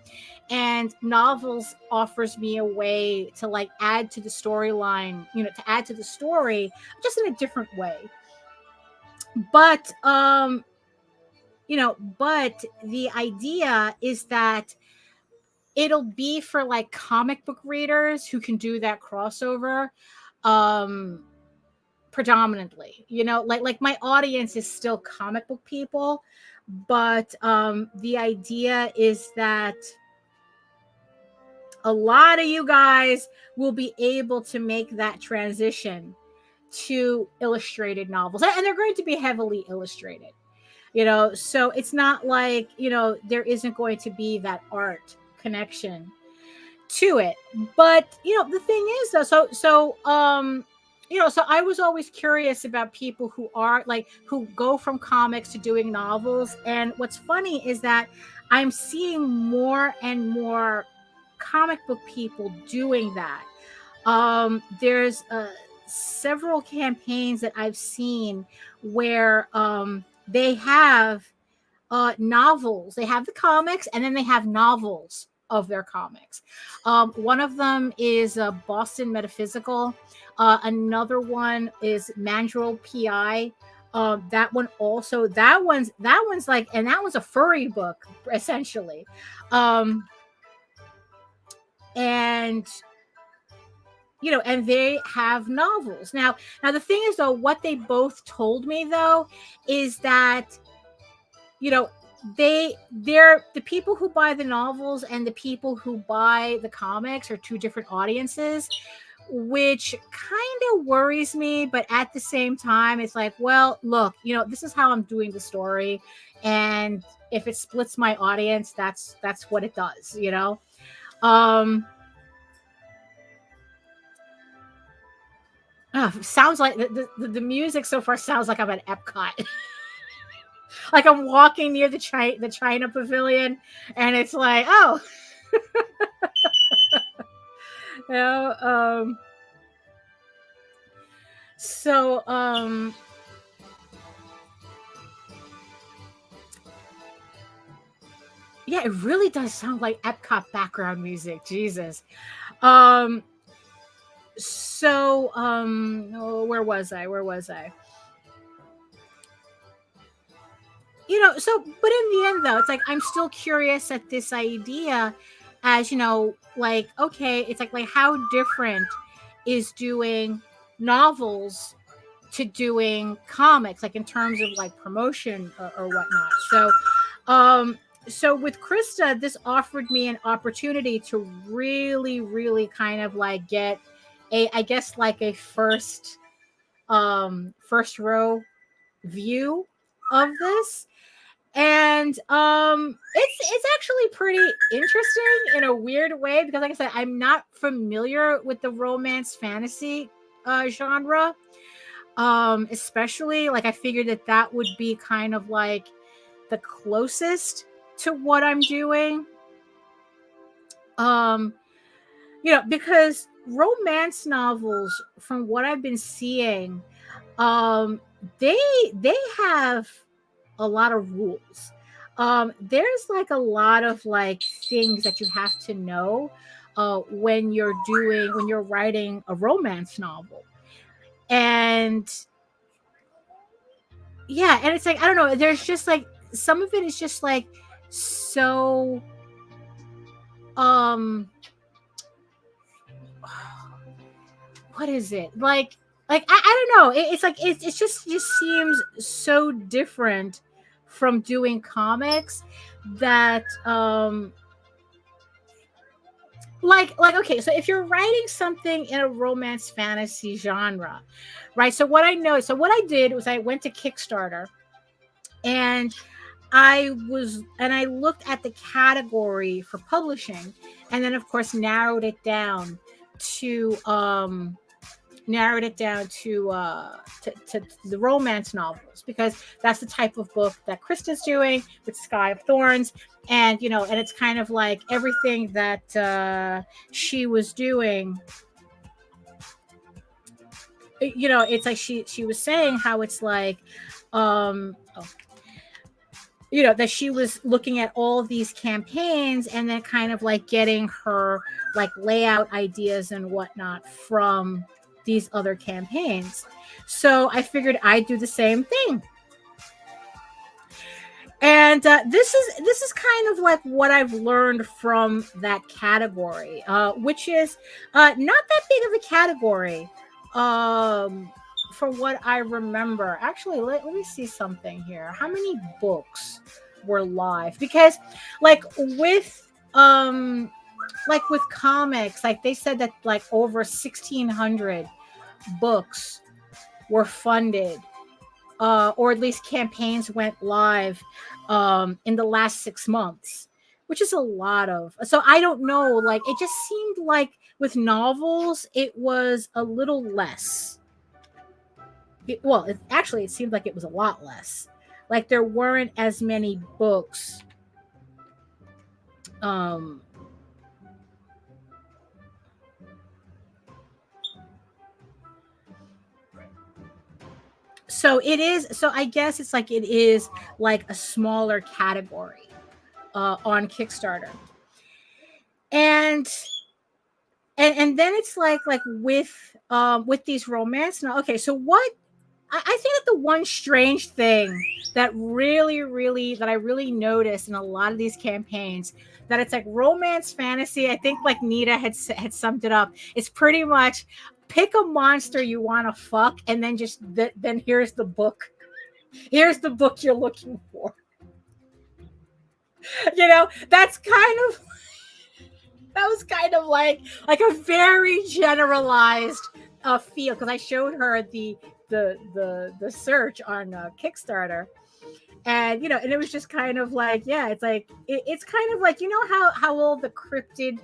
S1: and novels offers me a way to like add to the storyline, to add to the story just in a different way. But but the idea is that it'll be for like comic book readers who can do that crossover predominantly. Like my audience is still comic book people, but the idea is that a lot of you guys will be able to make that transition to illustrated novels, and they're going to be heavily illustrated, so it's not like, there isn't going to be that art connection to it. But the thing is though, so I was always curious about people who are like, who go from comics to doing novels, and what's funny is that I'm seeing more and more comic book people doing that. There's several campaigns that I've seen where they have novels. They have the comics, and then they have novels of their comics. One of them is Boston Metaphysical. Another one is Mandrill PI. That one's like, and that was a furry book essentially. And and they have novels. Now the thing is, though, what they both told me, though, is that, they're the people who buy the novels and the people who buy the comics are two different audiences, which kind of worries me. But at the same time, it's like, well, look, this is how I'm doing the story, and if it splits my audience, that's what it does. Sounds like the music so far sounds like I'm at Epcot. Like I'm walking near the China Pavilion, and it's like, oh, so yeah, it really does sound like Epcot background music. Jesus. So where was I? But in the end, though, it's like I'm still curious at this idea, as like, okay, it's like how different is doing novels to doing comics, like in terms of like promotion or whatnot. So with Krista, this offered me an opportunity to really, really kind of like get I guess like a first row view of this. And it's actually pretty interesting in a weird way, because like I said, I'm not familiar with the romance fantasy genre. Especially like I figured that would be kind of like the closest to what I'm doing. Because romance novels, from what I've been seeing, they have a lot of rules. There's like a lot of like things that you have to know when you're writing a romance novel. And yeah, and it's like, I don't know, there's just like some of it is just like so what is it like I don't know, it's like it just seems so different from doing comics that like okay, so if you're writing something in a romance fantasy genre, right? So what I did was I went to Kickstarter, and I looked at the category for publishing, and then of course narrowed it down to the romance novels, because that's the type of book that Krista's doing with SKY of Thorns. And and it's kind of like everything that she was doing, it's like she was saying how it's like that she was looking at all of these campaigns and then kind of like getting her like layout ideas and whatnot from these other campaigns. So I figured I'd do the same thing. And this is kind of like what I've learned from that category, which is not that big of a category, from what I remember. Actually, let me see something here. How many books were live? Because like with comics, like they said that like over 1,600 books were funded, or at least campaigns went live in the last 6 months, which is a lot of. So I don't know, like it just seemed like with novels it was a little less. It seemed like it was a lot less. Like there weren't as many books so I guess it's like it is like a smaller category on Kickstarter. And then it's like with these romance now. Okay, so what I think that the one strange thing that I really noticed in a lot of these campaigns, that it's like romance fantasy. I think like Nita had summed it up. It's pretty much pick a monster you want to fuck, and then just then here's the book. Here's the book you're looking for. You know, that was kind of like a very generalized feel, because I showed her the search on Kickstarter, and you know, and it was just kind of like, yeah, it's like it's kind of like, you know how all the cryptid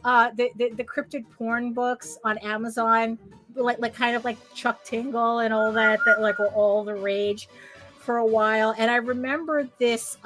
S1: the cryptid porn books on Amazon, like kind of like Chuck Tingle and all that like were all the rage for a while. And I remember this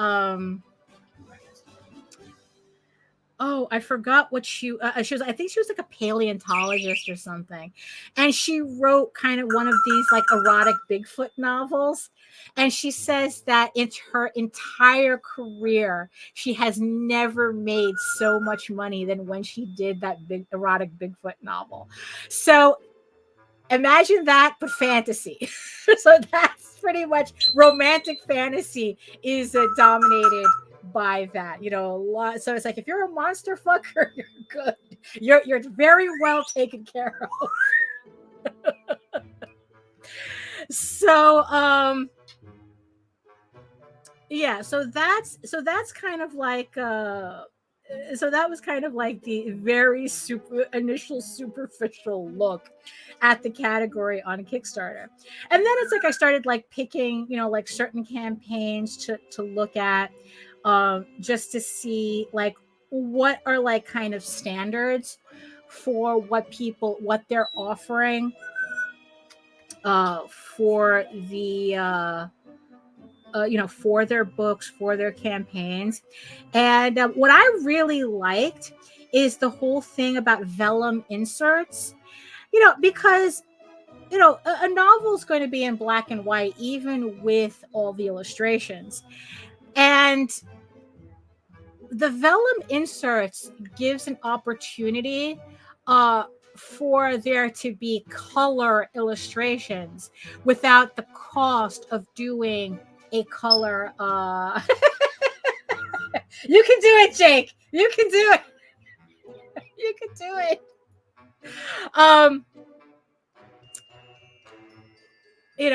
S1: oh, I forgot what she was. I think she was like a paleontologist or something, and she wrote kind of one of these like erotic Bigfoot novels. And she says that in her entire career, she has never made so much money than when she did that big erotic Bigfoot novel. So imagine that, but fantasy. So that's pretty much romantic fantasy is dominated by that, you know, a lot. So it's like, if you're a monster fucker, you're good. You're very well taken care of. So yeah, so that's kind of like so that was kind of like the very initial superficial look at the category on Kickstarter. And then it's like I started like picking, you know, like certain campaigns to look at, just to see like what are like kind of standards for what they're offering for the you know, for their books, for their campaigns. And what I really liked is the whole thing about vellum inserts, you know, because, you know, a novel is going to be in black and white, even with all the illustrations. And the vellum inserts gives an opportunity for there to be color illustrations without the cost of doing a color. You can do it, Jake. You can do it. You can do it. You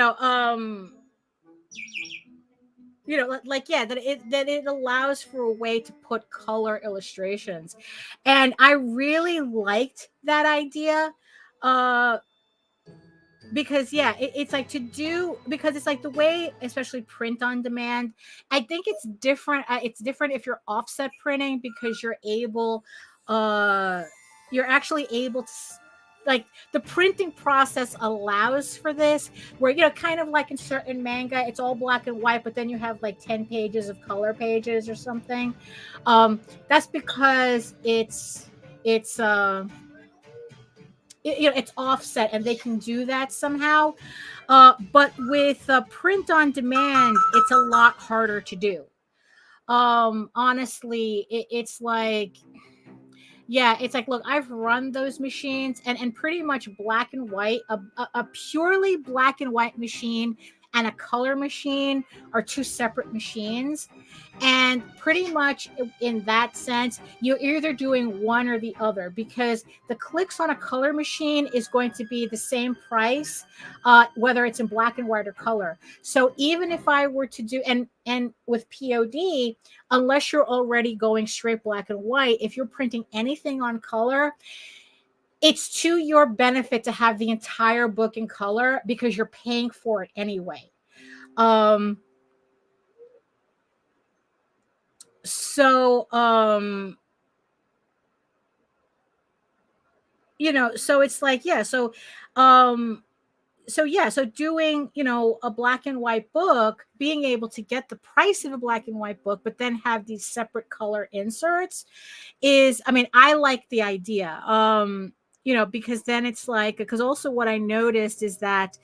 S1: know, like, yeah, that it allows for a way to put color illustrations, and I really liked that idea. Because yeah, it's like because it's like the way, especially print on demand, I think it's different. It's different if you're offset printing, because you're actually able to, like, the printing process allows for this, where, you know, kind of like in certain manga, it's all black and white, but then you have like 10 pages of color pages or something. That's because it's you know, it's offset, and they can do that somehow. But with print on demand, it's a lot harder to do. Honestly, it's like, yeah, it's like, look, I've run those machines, and pretty much black and white, a purely black and white machine and a color machine are two separate machines. And pretty much in that sense, you're either doing one or the other, because the clicks on a color machine is going to be the same price, whether it's in black and white or color. So even if I were to do, and with POD, unless you're already going straight black and white, if you're printing anything on color, it's to your benefit to have the entire book in color, because you're paying for it anyway. So you know, so it's like, yeah, so doing, you know, a black and white book, being able to get the price of a black and white book, but then have these separate color inserts is, I mean, I like the idea. You know, because then it's like, because also what I noticed is that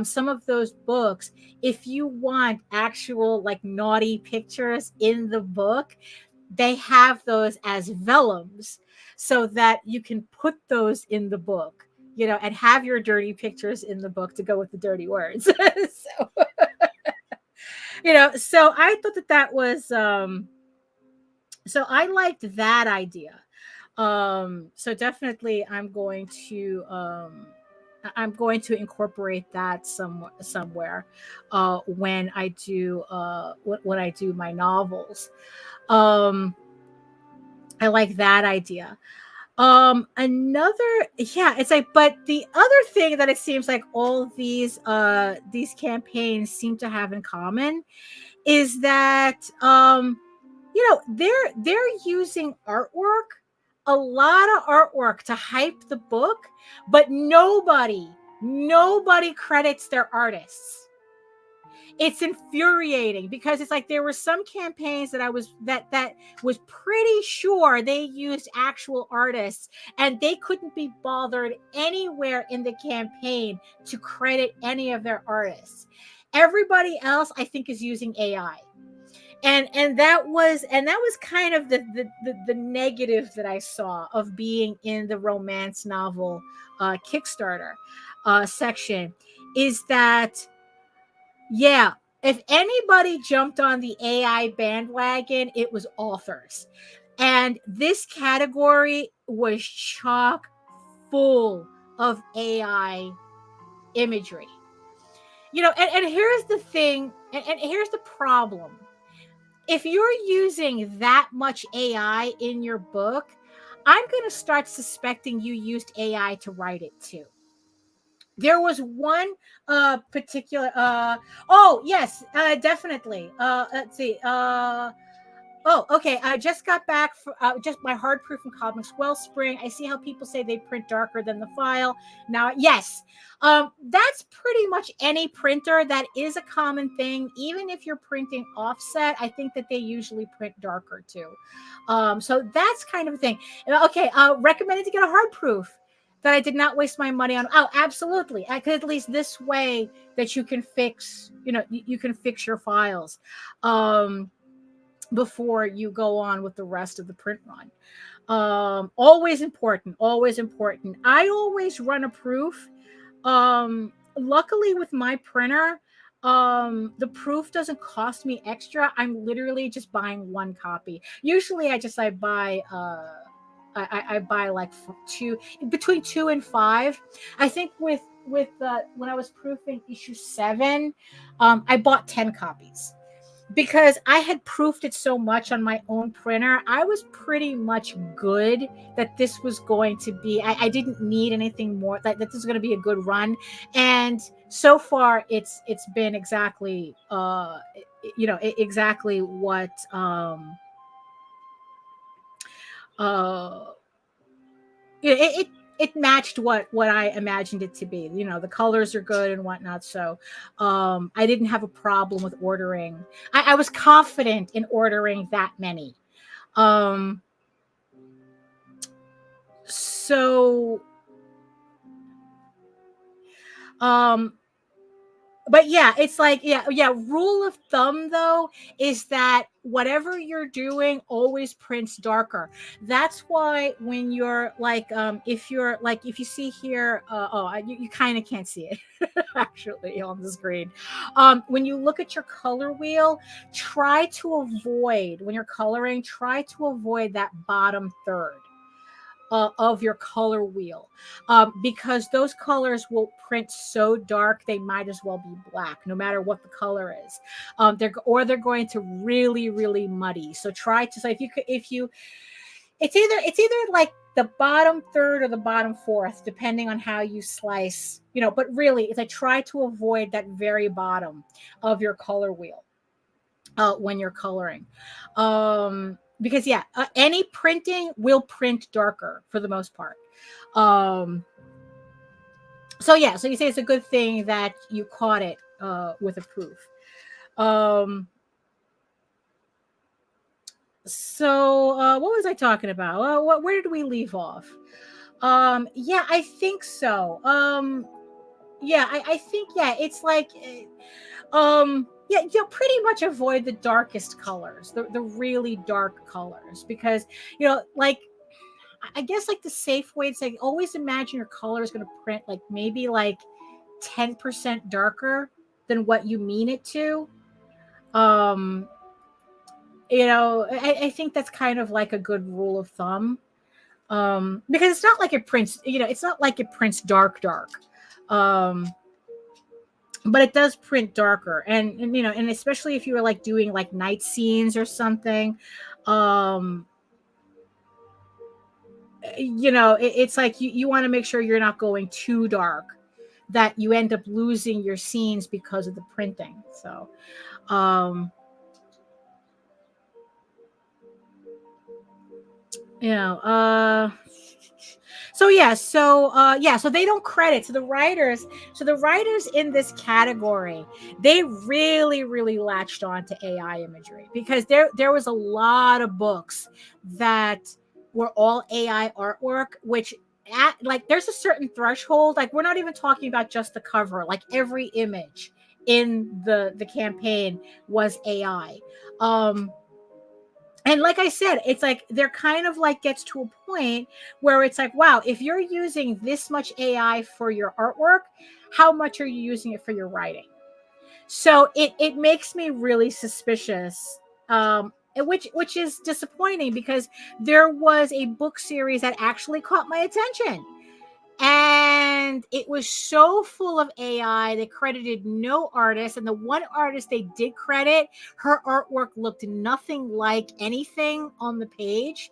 S1: some of those books, if you want actual like naughty pictures in the book, they have those as vellums, so that you can put those in the book, you know, and have your dirty pictures in the book to go with the dirty words. So, you know, so I thought that was So I liked that idea. So definitely I'm going to incorporate that somewhere when I do when I do my novels. Um, I like that idea. Another, yeah, it's like, but the other thing that it seems like all these campaigns seem to have in common is that they're using artwork, a lot of artwork to hype the book, but nobody credits their artists. It's infuriating because it's like there were some campaigns that I was that was pretty sure they used actual artists, and they couldn't be bothered anywhere in the campaign to credit any of their artists. Everybody else, I think, is using AI. And that was kind of the negative that I saw of being in the romance novel Kickstarter section, is that, yeah, if anybody jumped on the AI bandwagon, it was authors. And this category was chock full of AI imagery. And here's the thing, and here's the problem. If you're using that much AI in your book, I'm going to start suspecting you used AI to write it too. There was one particular oh yes, definitely. Let's see. Oh, okay. I just got back for just my hard proof from Comics Wellspring. I see how people say they print darker than the file. Now, yes, that's pretty much any printer. That is a common thing. Even if you're printing offset, I think that they usually print darker too. So that's kind of a thing. Okay, recommended to get a hard proof that I did not waste my money on. Oh, absolutely. I could, at least this way that you can fix, you can fix your files. Before you go on with the rest of the print run. Always important. I always run a proof. Luckily with my printer, the proof doesn't cost me extra. I'm literally just buying one copy. Usually I buy I buy like between 2 and 5. I think with when I was proofing issue 7, I bought 10 copies. Because I had proofed it so much on my own printer, I was pretty much good that this was going to be, I didn't need anything more, that this is going to be a good run. And so far it's been exactly exactly what it matched what I imagined it to be. The colors are good and whatnot. So I didn't have a problem with ordering. I was confident in ordering that many. So but yeah, it's like, yeah. Rule of thumb though is that whatever you're doing always prints darker. That's why when you're like, if you see here, you kind of can't see it actually on the screen. When you look at your color wheel, try to avoid, when you're coloring, try to avoid that bottom third of your color wheel, because those colors will print so dark they might as well be black, no matter what the color is. They're going to really muddy. So try to, so if you it's either like the bottom third or the bottom fourth, depending on how you slice, but really it's, I try to avoid that very bottom of your color wheel when you're coloring. Because any printing will print darker for the most part. So you say it's a good thing that you caught it with a proof. So what was I talking about? Where did we leave off? I think so. I think it's like pretty much avoid the darkest colors, the really dark colors, because like, I guess like the safe way to say, always imagine your color is going to print like maybe like 10% darker than what you mean it to. I think that's kind of like a good rule of thumb. Because it's not like it prints, it's not like it prints dark. Um, but it does print darker, and especially if you were like doing like night scenes or something, um, it's like you want to make sure you're not going too dark, that you end up losing your scenes because of the printing. So, um, you know, uh, so they don't credit. So the writers in this category, they really latched on to AI imagery, because there was a lot of books that were all AI artwork, which like there's a certain threshold. Like, we're not even talking about just the cover. Like, every image in the campaign was AI. And like I said, it's like they're kind of like gets to a point where it's like, wow, if you're using this much AI for your artwork, how much are you using it for your writing? So it makes me really suspicious, which is disappointing, because there was a book series that actually caught my attention. And it was so full of AI. They credited no artist. And the one artist they did credit, her artwork looked nothing like anything on the page.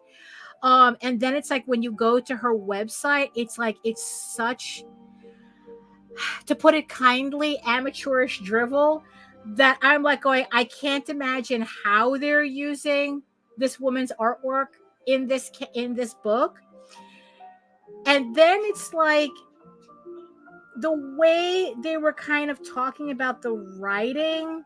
S1: And then it's like, when you go to her website, it's like, it's such, to put it kindly, amateurish drivel, that I'm like going, I can't imagine how they're using this woman's artwork in this book. And then it's like, the way they were kind of talking about the writing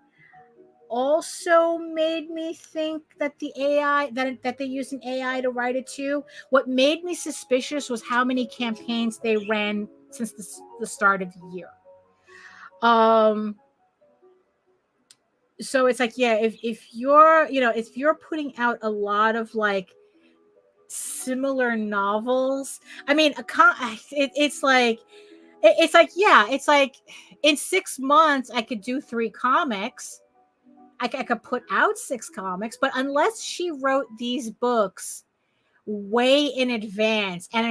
S1: also made me think that the AI, that they used an AI to write it too. What made me suspicious was how many campaigns they ran since the start of the year. So it's like, yeah, if you're putting out a lot of like similar novels, I mean, it's like, yeah, it's like, in 6 months I could do 3 comics. I could put out 6 comics, but unless she wrote these books way in advance and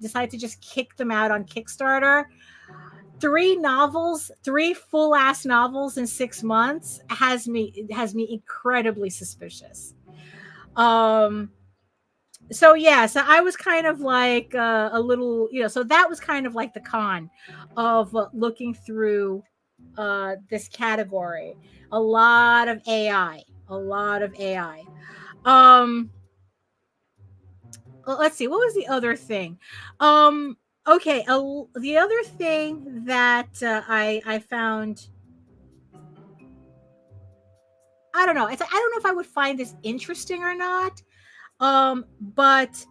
S1: decided to just kick them out on Kickstarter, 3 full ass novels in 6 months has me incredibly suspicious. So I was kind of like a little, so that was kind of like the con of looking through this category. A lot of AI. Let's see, what was the other thing? Okay, the other thing that I found, I don't know. I don't know if I would find this interesting or not. But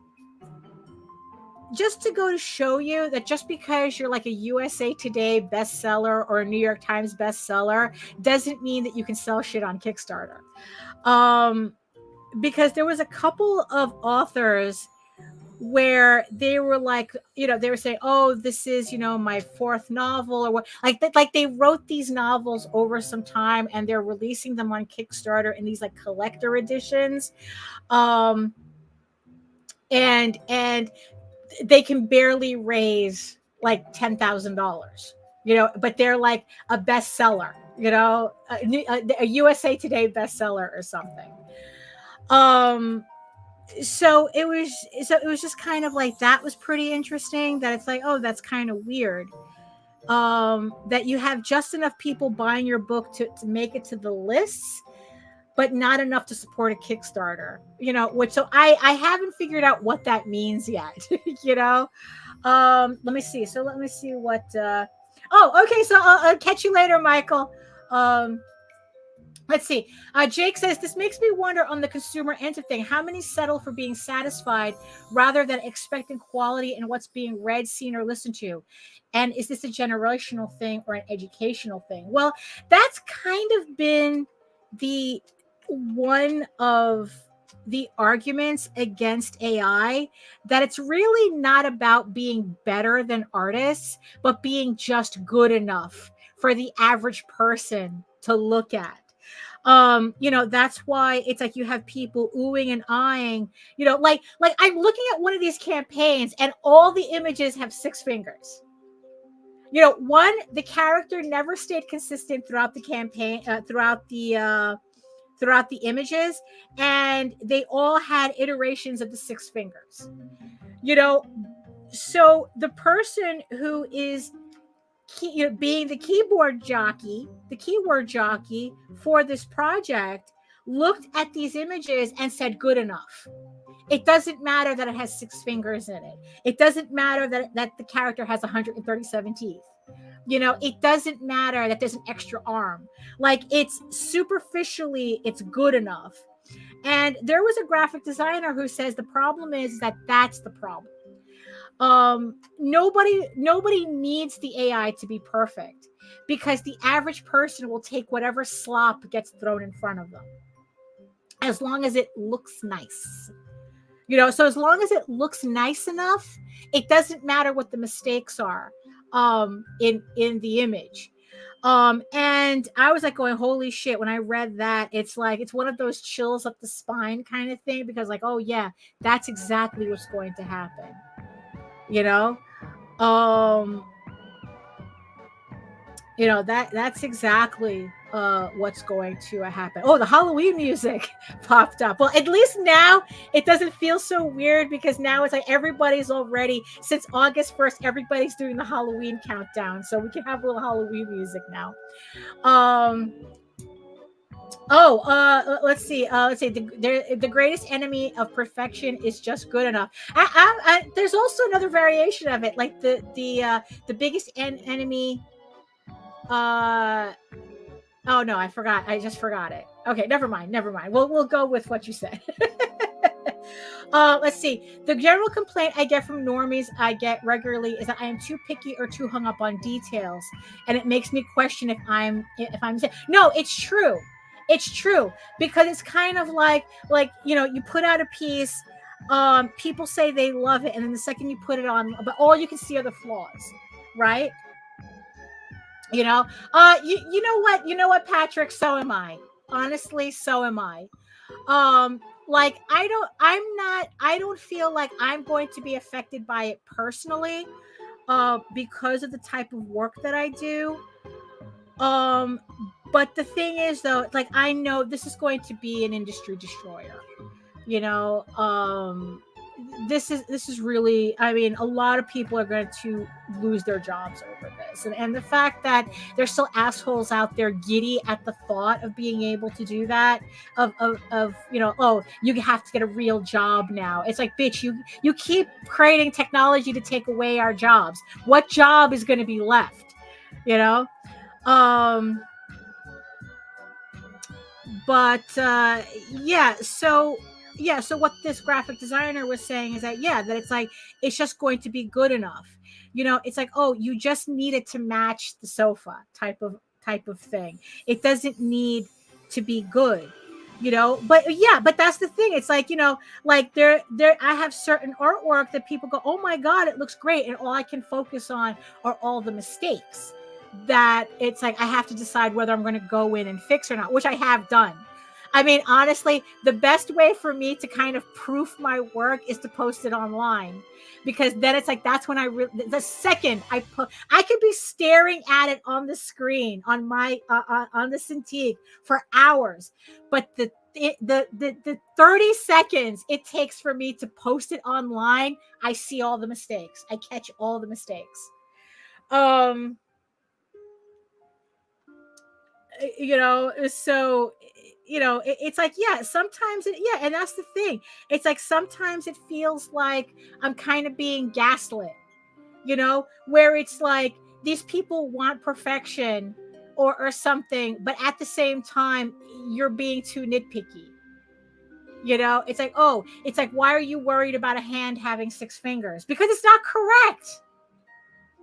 S1: just to go to show you that just because you're like a USA Today bestseller or a New York Times bestseller doesn't mean that you can sell shit on Kickstarter. Because there was a couple of authors where they were like, they were saying, oh, this is, my 4th novel, or what, like they wrote these novels over some time and they're releasing them on Kickstarter in these like collector editions. And they can barely raise like $10,000, but they're like a bestseller, a USA Today bestseller or something. So it was just kind of like, that was pretty interesting, that it's like, oh, that's kind of weird. That you have just enough people buying your book to make it to the lists, but not enough to support a Kickstarter, so I haven't figured out what that means yet, let me see. So let me see what, okay. So I'll catch you later, Michael. Let's see. Jake says, this makes me wonder on the consumer end of thing. How many settle for being satisfied rather than expecting quality in what's being read, seen, or listened to? And is this a generational thing or an educational thing? Well, that's kind of been one of the arguments against AI, that it's really not about being better than artists, but being just good enough for the average person to look at. You know, that's why it's like you have people oohing and eyeing, you know, like I'm looking at one of these campaigns and all the images have 6 fingers. You know, one, the character never stayed consistent throughout the campaign, throughout the images, and they all had iterations of the 6 fingers. You know, so the person who is being the keyword jockey for this project looked at these images and said, good enough. It doesn't matter that it has 6 fingers in it. It doesn't matter that the character has 137 teeth. You know, it doesn't matter that there's an extra arm. Like, it's superficially, it's good enough. And there was a graphic designer who says the problem is that that's the problem. Nobody needs the AI to be perfect, because the average person will take whatever slop gets thrown in front of them, as long as it looks nice. You know, so as long as it looks nice enough, it doesn't matter what the mistakes are in the image. And I was like going, holy shit, when I read that. It's like, it's one of those chills up the spine kind of thing, because like, oh yeah, that's exactly what's going to happen. You know, that's exactly what's going to happen. Oh, the Halloween music popped up. Well, at least now it doesn't feel so weird, because now it's like everybody's already, since August 1st, everybody's doing the Halloween countdown, so we can have a little Halloween music now. Let's see. The greatest enemy of perfection is just good enough. There's also another variation of it, like the biggest enemy. Oh no, I forgot. I just forgot it. Okay, never mind. We'll go with what you said. Let's see. The general complaint I get from normies I get regularly is that I am too picky or too hung up on details, and it makes me question if I'm. No, it's true. It's true, because it's kind of like, you know, you put out a piece, people say they love it, and then the second you put it on, but all you can see are the flaws, right? You know, you know what, Patrick? So am I. Honestly, so am I. Like, I don't feel like I'm going to be affected by it personally, because of the type of work that I do. But the thing is, though, like, I know this is going to be an industry destroyer. You know, this is really, I mean, a lot of people are going to lose their jobs over this, and the fact that there's still assholes out there giddy at the thought of being able to do that, of you know, oh, you have to get a real job now. It's like, bitch, you keep creating technology to take away our jobs. What job is going to be left? You know. So what this graphic designer was saying is that, that it's like, it's just going to be good enough. You know, it's like, oh, you just need it to match the sofa type of thing. It doesn't need to be good, you know. But that's the thing. It's like, you know, like there I have certain artwork that people go, oh my God, it looks great, and all I can focus on are all the mistakes that it's like I have to decide whether I'm going to go in and fix or not, which I have done. I mean, honestly, the best way for me to kind of proof my work is to post it online, because then it's like, that's when the second I could be staring at it on the screen on my on the Cintiq for hours, but the 30 seconds it takes for me to post it online, I see all the mistakes. I catch all the mistakes. You know, so, you know, it's like, sometimes and that's the thing. It's like, sometimes it feels like I'm kind of being gaslit, you know, where it's like these people want perfection or something, but at the same time, you're being too nitpicky. You know, it's like, oh, it's like, why are you worried about a hand having 6 fingers? Because it's not correct.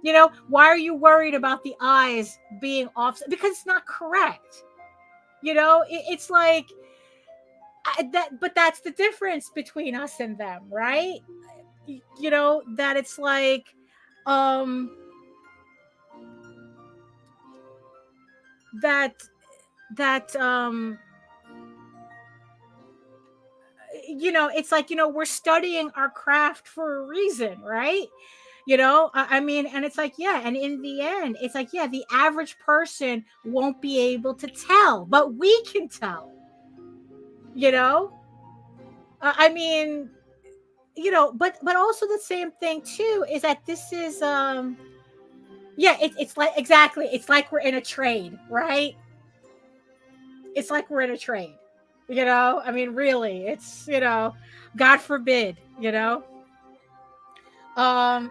S1: You know, why are you worried about the eyes being off? Because it's not correct. You know, it's like but that's the difference between us and them, right? You know, that it's like, it's like, we're studying our craft for a reason, right? I mean, and it's like, yeah, and in the end, it's like, yeah, the average person won't be able to tell, but we can tell, I mean, but also the same thing too is that this is yeah, it's like, exactly, it's like we're in a trade, right? It's like we're in a trade, I mean, really, it's, God forbid, um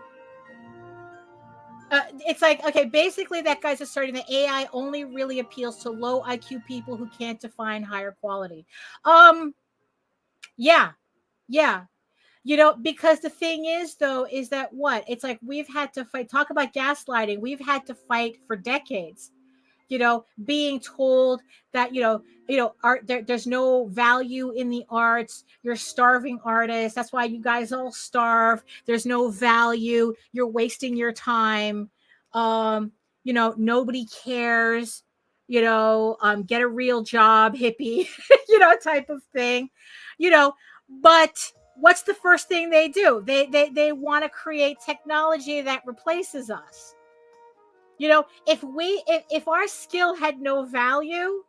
S1: it's like, okay, basically that guy's asserting that AI only really appeals to low IQ people who can't define higher quality. Yeah, yeah. Because the thing is, though, is that what? It's like we've had to fight. Talk about gaslighting. We've had to fight for decades. Being told that, art, there's no value in the arts. You're starving artists. That's why you guys all starve. There's no value. You're wasting your time. Nobody cares. Get a real job, hippie, type of thing. But what's the first thing they do? They want to create technology that replaces us. If our skill had no value,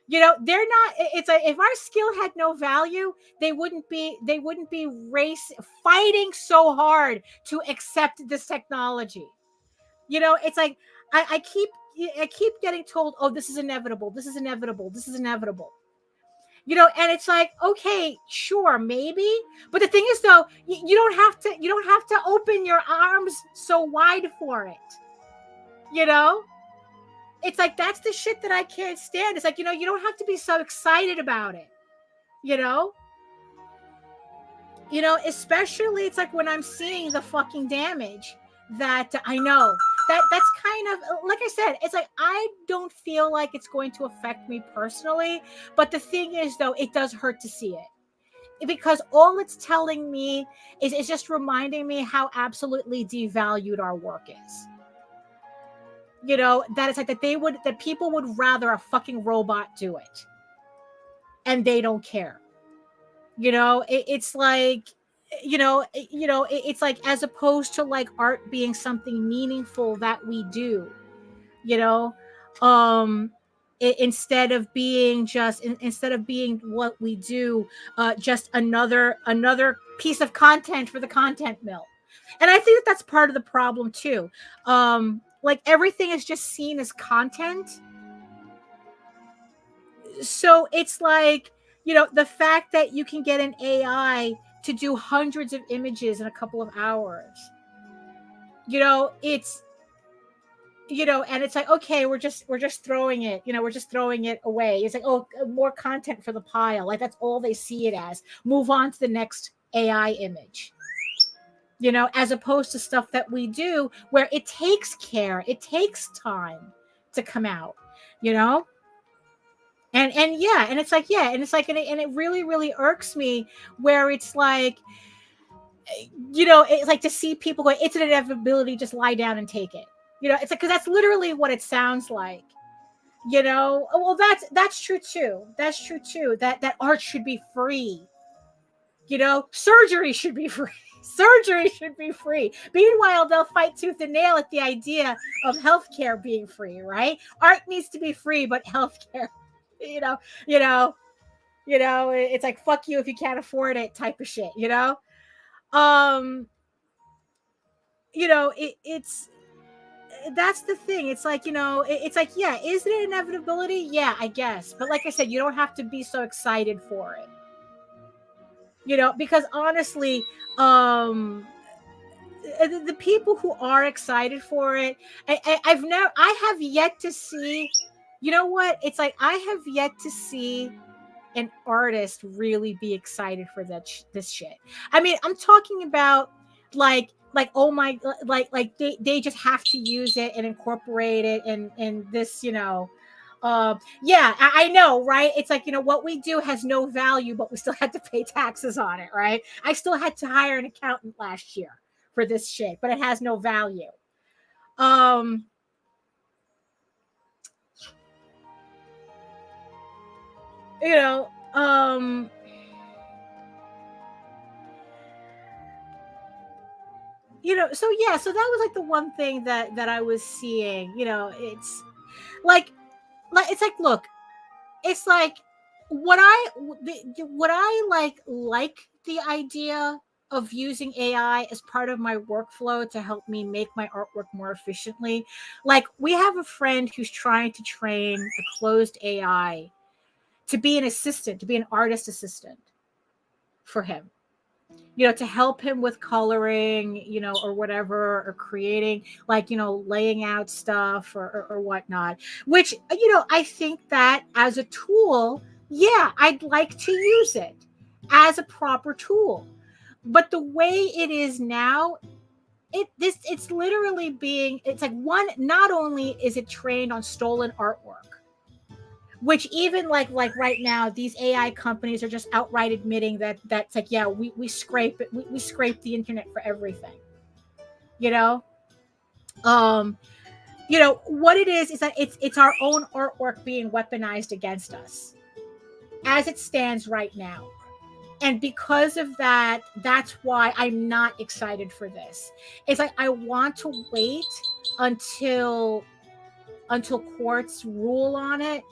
S1: they're not, it's like, if our skill had no value, they wouldn't be fighting so hard to accept this technology. It's like, I keep getting told, oh, this is inevitable. This is inevitable. This is inevitable. And it's like, okay, sure, maybe. But the thing is, though, you don't have to open your arms so wide for it. It's like, that's the shit that I can't stand. It's like, you don't have to be so excited about it. Especially it's like when I'm seeing the fucking damage that I know that's kind of, like I said, it's like, I don't feel like it's going to affect me personally. But the thing is, though, it does hurt to see it, because all it's telling me is just reminding me how absolutely devalued our work is. That it's like that people would rather a fucking robot do it, and they don't care. It's like, it's like, as opposed to like art being something meaningful that we do, instead of being what we do, just another piece of content for the content mill. And I think that's part of the problem too. Like, everything is just seen as content. So it's like, the fact that you can get an AI to do hundreds of images in a couple of hours, it's, and it's like, okay, we're just throwing it, we're just throwing it away. It's like, oh, more content for the pile. Like, that's all they see it as. Move on to the next AI image. As opposed to stuff that we do where it takes care, it takes time to come out, and yeah, and it's like, yeah, and it's like, and it really, really irks me where it's like, it's like to see people go, it's an inevitability, just lie down and take it. It's like, because that's literally what it sounds like. Well, that's true too. That's true too. That art should be free. Surgery should be free. Surgery should be free. Meanwhile, they'll fight tooth and nail at the idea of healthcare being free, right? Art needs to be free, but healthcare, it's like, fuck you if you can't afford it type of shit, it's, that's the thing. It's like, it's like, yeah, is it an inevitability? Yeah, I guess. But like I said, you don't have to be so excited for it. Because honestly, the people who are excited for it, I have yet to see, it's like, I have yet to see an artist really be excited for this shit. I mean, I'm talking about like, oh my, like they just have to use it and incorporate it in this, yeah, I know, right? It's like, what we do has no value, but we still had to pay taxes on it, right? I still had to hire an accountant last year for this shit, but it has no value. so yeah, so that was like the one thing that I was seeing. It's like it's like, look, it's like what I like the idea of using AI as part of my workflow to help me make my artwork more efficiently. Like, we have a friend who's trying to train a closed AI to be an assistant, to be an artist assistant for him, to help him with coloring, or whatever, or creating, like, laying out stuff or whatnot, which, I think that as a tool, yeah, I'd like to use it as a proper tool. But the way it is now, it's literally it's like, one, not only is it trained on stolen artwork, which even like right now, these AI companies are just outright admitting that's like, yeah, we scrape it, we scrape the internet for everything. What it is that it's our own artwork being weaponized against us as it stands right now. And because of that, that's why I'm not excited for this. It's like, I want to wait until courts rule on it.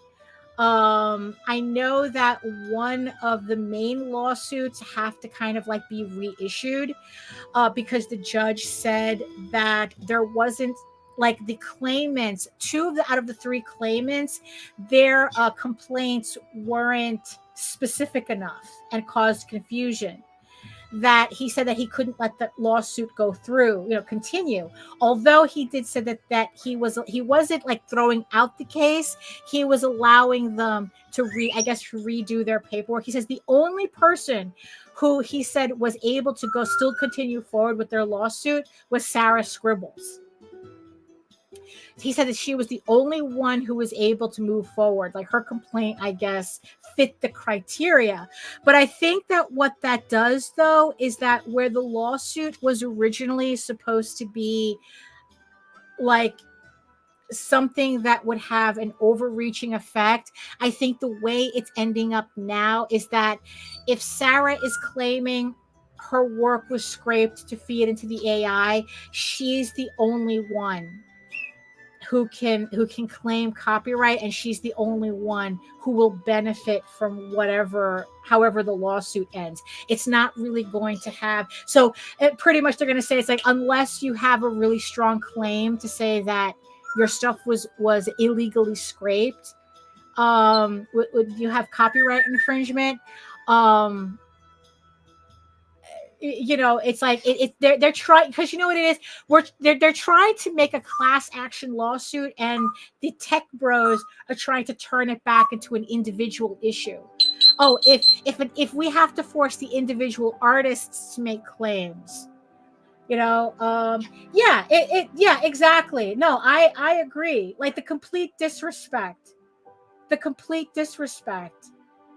S1: I know that one of the main lawsuits have to kind of like be reissued, because the judge said that there wasn't, like, the claimants, out of the 3 claimants, their complaints weren't specific enough and caused confusion, that he said that he couldn't let the lawsuit go through, continue. Although he did say that he wasn't like throwing out the case, he was allowing them to redo their paperwork. He says the only person who he said was able to still continue forward with their lawsuit was Sarah Scribbles. He said that she was the only one who was able to move forward. Like, her complaint, I guess, fit the criteria. But I think that what that does, though, is that where the lawsuit was originally supposed to be like something that would have an overreaching effect, I think the way it's ending up now is that if Sarah is claiming her work was scraped to feed into the AI, she's the only one who can claim copyright, and she's the only one who will benefit from however the lawsuit ends. It's not really going to have, so pretty much they're going to say, it's like, unless you have a really strong claim to say that your stuff was illegally scraped, would you have copyright infringement. It's like they're trying, because you know what it is, they're trying to make a class action lawsuit, and the tech bros are trying to turn it back into an individual issue. Oh, if we have to force the individual artists to make claims, yeah, exactly. No, I agree. Like, the complete disrespect.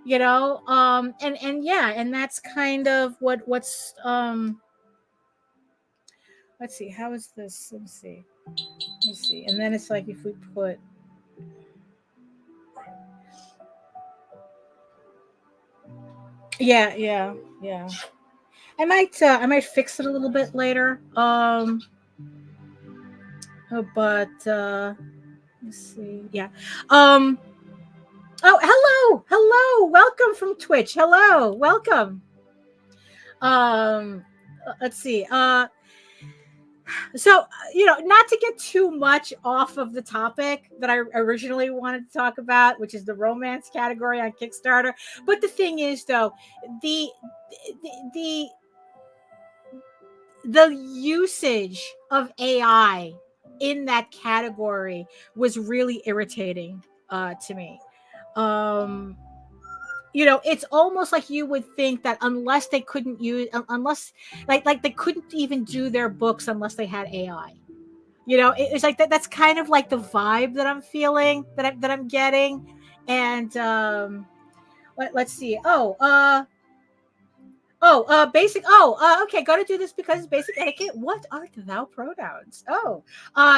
S1: And yeah, and that's kind of what's let's see, how is this? Let me see. And then it's like, if we put, yeah. I might fix it a little bit later. But let's see. Yeah. Oh, hello. Welcome from Twitch. Hello. Welcome. Let's see. So, not to get too much off of the topic that I originally wanted to talk about, which is the romance category on Kickstarter. But the thing is, though, the usage of AI in that category was really irritating to me. It's almost like you would think that unless they couldn't like they couldn't even do their books unless they had AI. It's like that. That's kind of like the vibe that I'm feeling, that I'm getting. And let's see. Basic. Okay. Got to do this because it's basic etiquette. What art thou pronouns?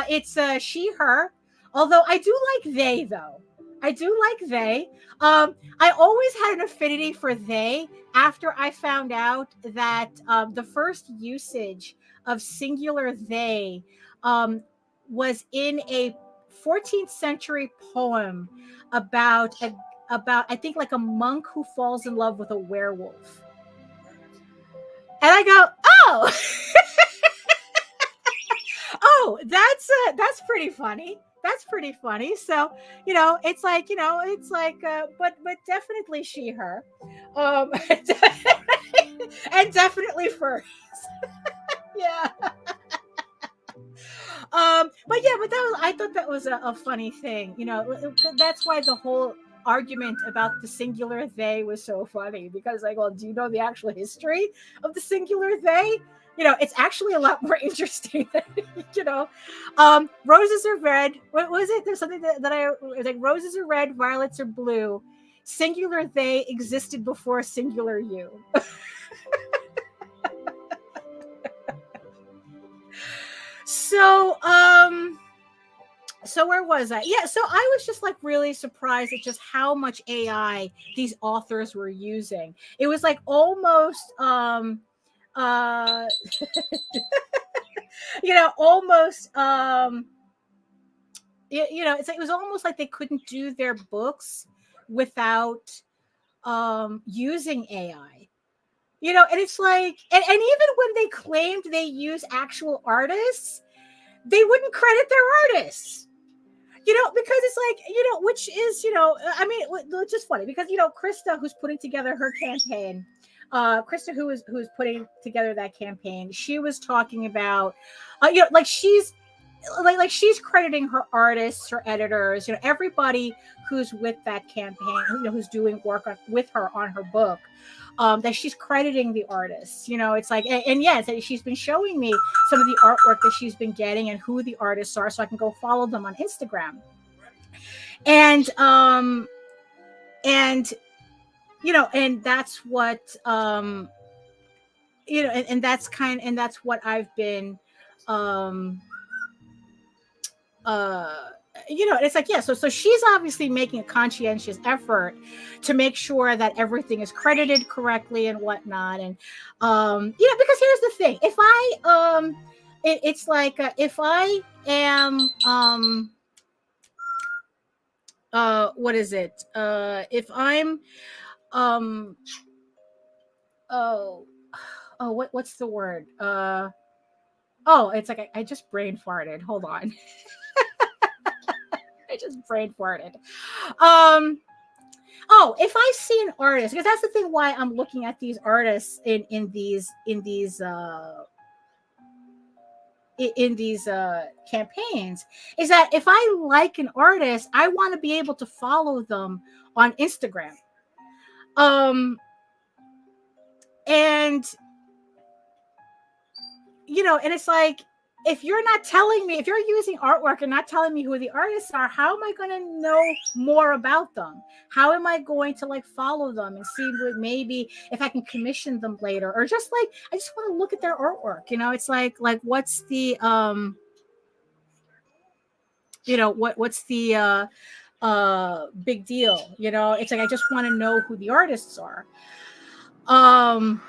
S1: It's she, her. Although I do like they, though. I do like they. I always had an affinity for they after I found out that the first usage of singular they was in a 14th century poem about I think like a monk who falls in love with a werewolf. And I go, oh, oh, that's pretty funny. That's pretty funny. So, it's like, but definitely she, her, and definitely furries. Yeah. But I thought that was a funny thing. That's why the whole argument about the singular they was so funny, because like, well, do you know the actual history of the singular they? It's actually a lot more interesting. Roses are red. What was it? There's something that I like. Roses are red, violets are blue. Singular they existed before singular you. So where was I? Yeah, so I was just like really surprised at just how much AI these authors were using. It was like almost almost it was almost like they couldn't do their books without using AI. And it's like, and even when they claimed they use actual artists, they wouldn't credit their artists. Because it's like, which is, I mean, it's just funny because, Krista, who's putting together her campaign, Krista, who's putting together that campaign, she was talking about, like she's crediting her artists, her editors, everybody who's with that campaign, who's doing work with her on her book, that she's crediting the artists. It's like, and yes, she's been showing me some of the artwork that she's been getting and who the artists are, so I can go follow them on Instagram. And and that's what and that's what I've been it's like, yeah, so she's obviously making a conscientious effort to make sure that everything is credited correctly and whatnot. And because here's the thing, if I it's like if I am what is it, if I'm what's the word, it's like I just brain farted, hold on. I just brain farted. If I see an artist, because that's the thing why I'm looking at these artists in these campaigns, is that if I like an artist, I want to be able to follow them on Instagram. And and it's like, if you're not telling me, if you're using artwork and not telling me who the artists are, how am I going to know more about them? How am I going to like follow them and see what, maybe if I can commission them later, or just like, I just want to look at their artwork. It's like what's the, what's the big deal? It's like, I just want to know who the artists are. And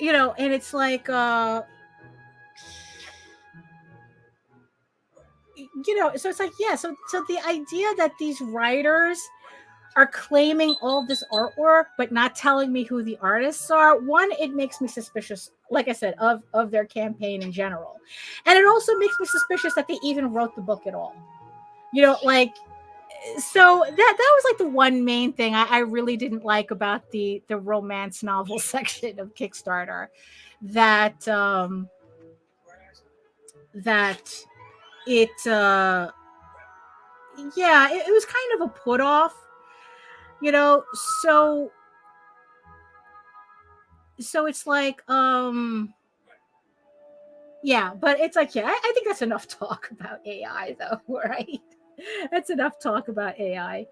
S1: and it's like, so it's like, yeah, so the idea that these writers are claiming all this artwork but not telling me who the artists are, one, it makes me suspicious, like I said, of their campaign in general. And it also makes me suspicious that they even wrote the book at all. So that was like the one main thing I really didn't like about the romance novel section of Kickstarter, that it it was kind of a put off, so it's like, yeah, but it's like, yeah, I think that's enough talk about AI though, right? That's enough talk about AI.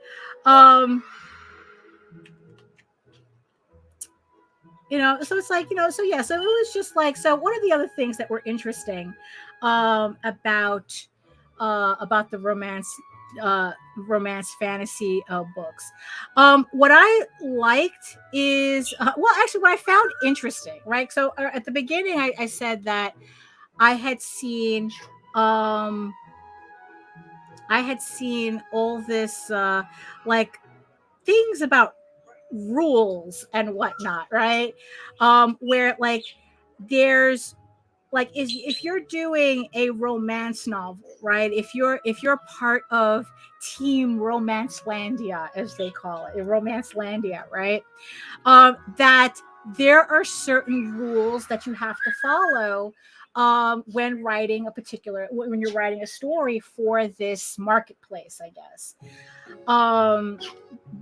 S1: so it's like, so yeah, so it was just like, so one of the other things that were interesting about the romance fantasy books, what I liked is well, actually what I found interesting, right? So at the beginning I said that I had seen all this like things about rules and whatnot, right? Where like there's like if you're doing a romance novel, right? If you're part of Team Romancelandia, as they call it, Romancelandia, right? That there are certain rules that you have to follow when you're writing a story for this marketplace, I guess.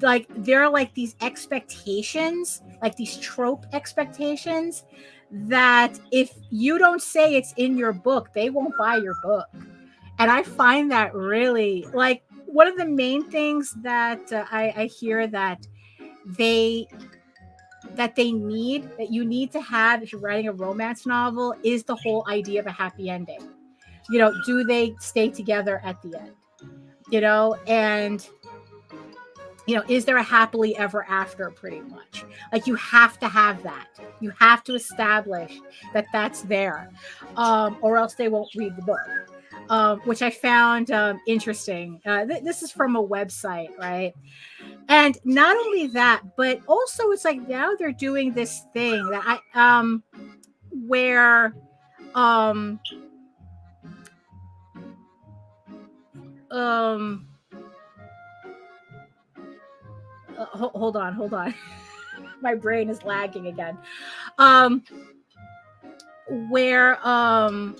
S1: Like there are like these expectations, like these trope expectations, that if you don't say it's in your book, they won't buy your book. And I find that really like one of the main things that I hear that you need to have if you're writing a romance novel is the whole idea of a happy ending. Do they stay together at the end? And is there a happily ever after? Pretty much, like you have to have that. You have to establish that that's there, or else they won't read the book. Which I found interesting. This is from a website, right? And not only that, but also it's like now they're doing this thing that where hold on. My brain is lagging again. Where I'm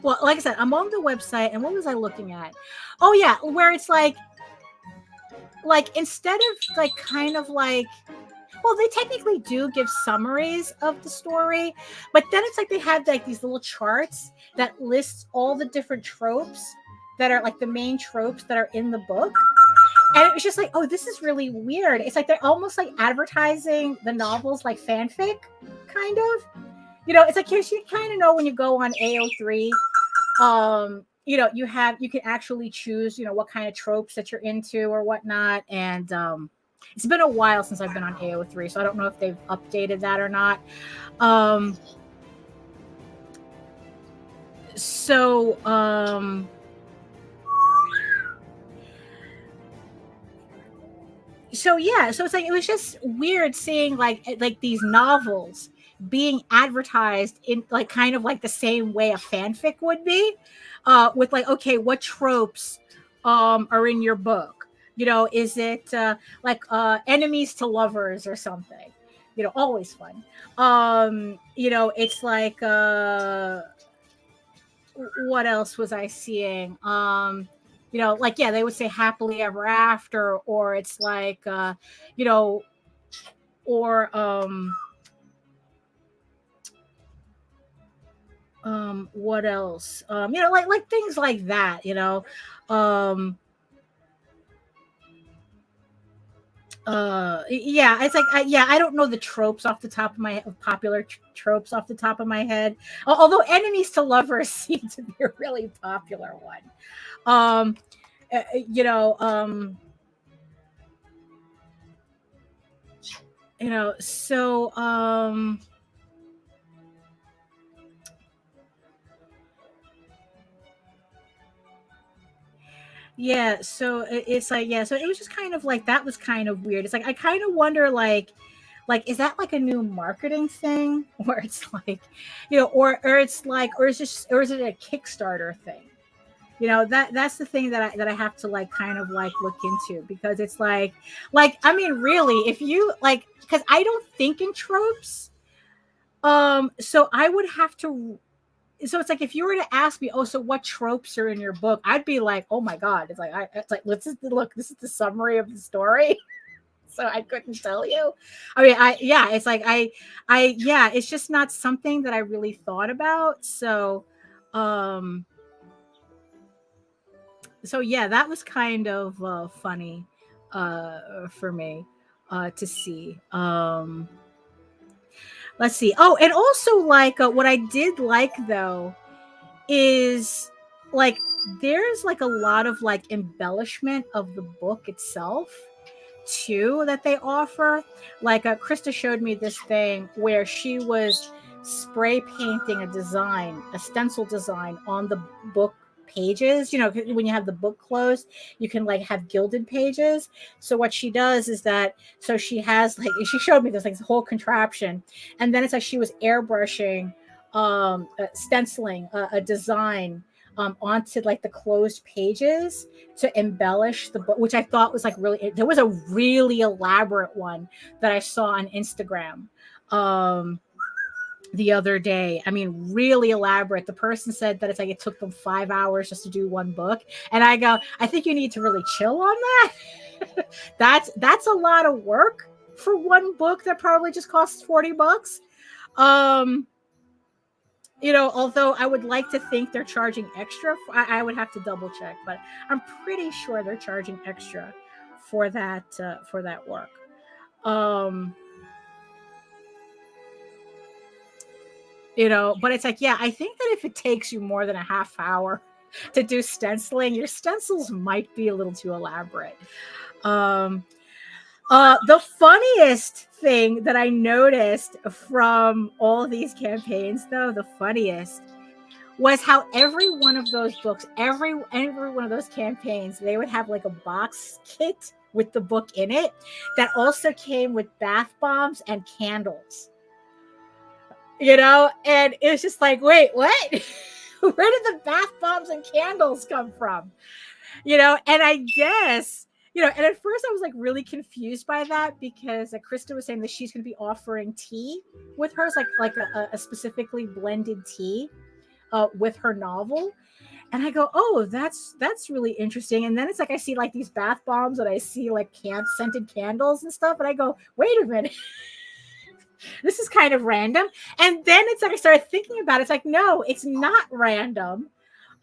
S1: well, like I said, I'm on the website, and what was I looking at? Oh yeah, where it's like instead of like kind of like, well, they technically do give summaries of the story, but then it's like they have like these little charts that lists all the different tropes that are like the main tropes that are in the book. And it was just like, oh, this is really weird. It's like they're almost like advertising the novels like fanfic, kind of. It's like you kind of know when you go on AO3, you can actually choose, what kind of tropes that you're into or whatnot. And it's been a while since I've been on AO3, so I don't know if they've updated that or not. So yeah, so it's like it was just weird seeing like these novels being advertised in like kind of like the same way a fanfic would be, with like, okay, what tropes are in your book? Is it like enemies to lovers or something? Always fun. It's like what else was I seeing? Like, yeah, they would say happily ever after, or it's like, or what else? Like things like that, yeah, it's like, I don't know the tropes off the top of my popular tropes off the top of my head. Although enemies to lovers seem to be a really popular one. So yeah, so it's like, yeah, so it was just kind of like, that was kind of weird. It's like I kind of wonder like is that like a new marketing thing, where it's like, or it's like, or is it a Kickstarter thing? That's the thing that I have to like kind of like look into, because it's like I mean, really, if you like, because I don't think in tropes, so I would have to. So it's like if you were to ask me, oh, so what tropes are in your book? I'd be like, oh my god, it's like this is the summary of the story. So I couldn't tell you. I mean, it's like yeah, it's just not something that I really thought about. So yeah, that was kind of funny. for me to see. Let's see. Oh, and also like what I did like though is like there's like a lot of like embellishment of the book itself too that they offer. Like Krista showed me this thing where she was spray painting a design, a stencil design on the book pages. You know, when you have the book closed, you can like have gilded pages. So what she does is that, so she has like, she showed me this like this whole contraption, and then it's like she was airbrushing, stenciling a design onto like the closed pages to embellish the book, which I thought was like really, there was a really elaborate one that I saw on Instagram the other day. I mean, really elaborate. The person said that it's like it took them 5 hours just to do one book. And I go, I think you need to really chill on that. That's a lot of work for one book that probably just costs $40. You know, although I would like to think they're charging extra. I would have to double check, but I'm pretty sure they're charging extra for that work. You know, but it's like, yeah, I think that if it takes you more than a half hour to do stenciling, your stencils might be a little too elaborate. The funniest thing that I noticed from all of these campaigns, though, the funniest was how every one of those books, every one of those campaigns, they would have like a box kit with the book in it that also came with bath bombs and candles. You know, and it was just like, wait, what? Where did the bath bombs and candles come from? You know, and I guess, you know, and at first I was like really confused by that because Krista was saying that she's going to be offering tea with hers, like a specifically blended tea with her novel. And I go, oh, that's really interesting. And then it's like I see like these bath bombs and I see like scented candles and stuff. And I go, wait a minute. This is kind of random. And then it's like I started thinking about it. It's like, no, it's not random.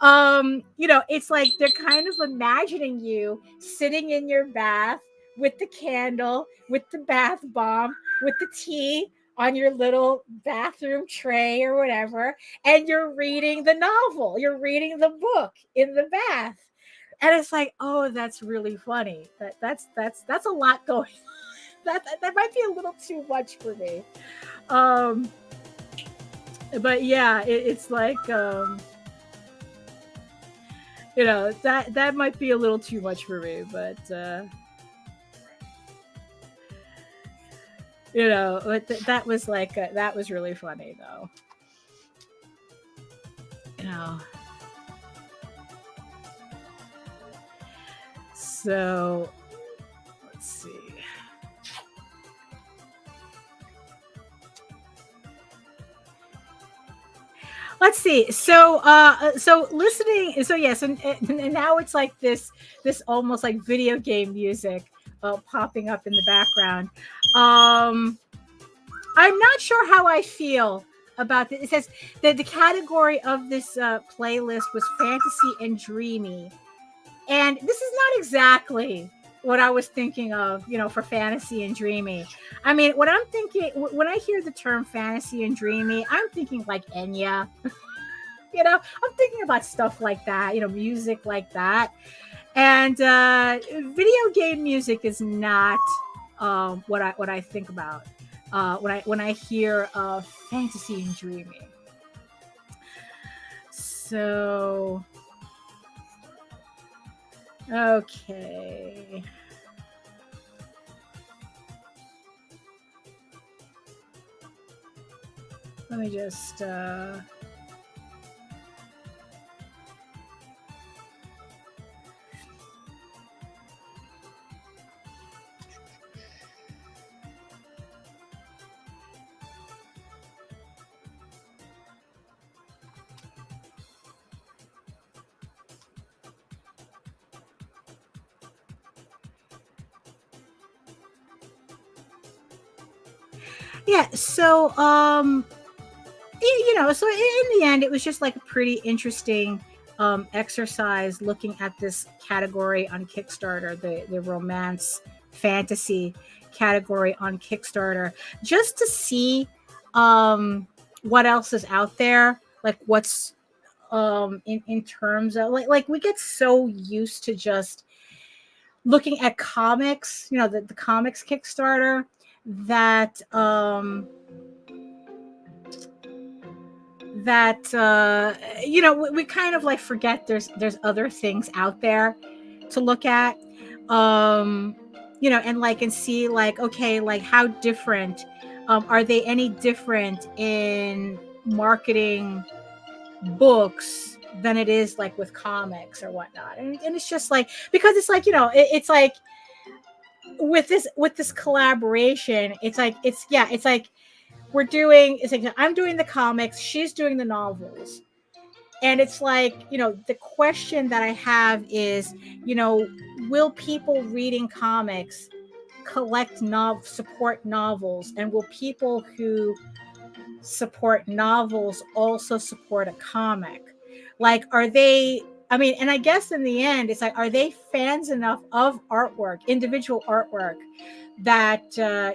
S1: You know, it's like they're kind of imagining you sitting in your bath with the candle, with the bath bomb, with the tea on your little bathroom tray or whatever, and you're reading the novel, you're reading the book in the bath. And it's like, oh, that's really funny. That's a lot going on. That might be a little too much for me. But yeah, it's like, you know, that might be a little too much for me, but, you know, but that was like, that was really funny though. You know, so let's see. Let's see. So listening. So yes, and now it's like this almost like video game music popping up in the background. I'm not sure how I feel about this. It says that the category of this playlist was fantasy and dreamy, and this is not exactly what I was thinking of, you know, for fantasy and dreamy. I mean, what I'm thinking when I hear the term fantasy and dreamy, I'm thinking like Enya. You know, I'm thinking about stuff like that, you know, music like that. And video game music is not what I think about when I hear fantasy and dreamy. So okay. Let me just yeah, so you know, so in the end, it was just like a pretty interesting exercise looking at this category on Kickstarter, the romance fantasy category on Kickstarter, just to see what else is out there, like what's in terms of like we get so used to just looking at comics, you know, the comics Kickstarter, that you know, we kind of like forget there's other things out there to look at, you know, and see like, okay, like how different are they, any different in marketing books than it is like with comics or whatnot. And it's just like, because it's like, you know, it's like with this collaboration, it's like I'm doing the comics, she's doing the novels. And it's like, you know, the question that I have is, you know, will people reading comics support novels, and will people who support novels also support a comic? Like, are they, I mean, and I guess in the end, it's like, are they fans enough of artwork, individual artwork, that,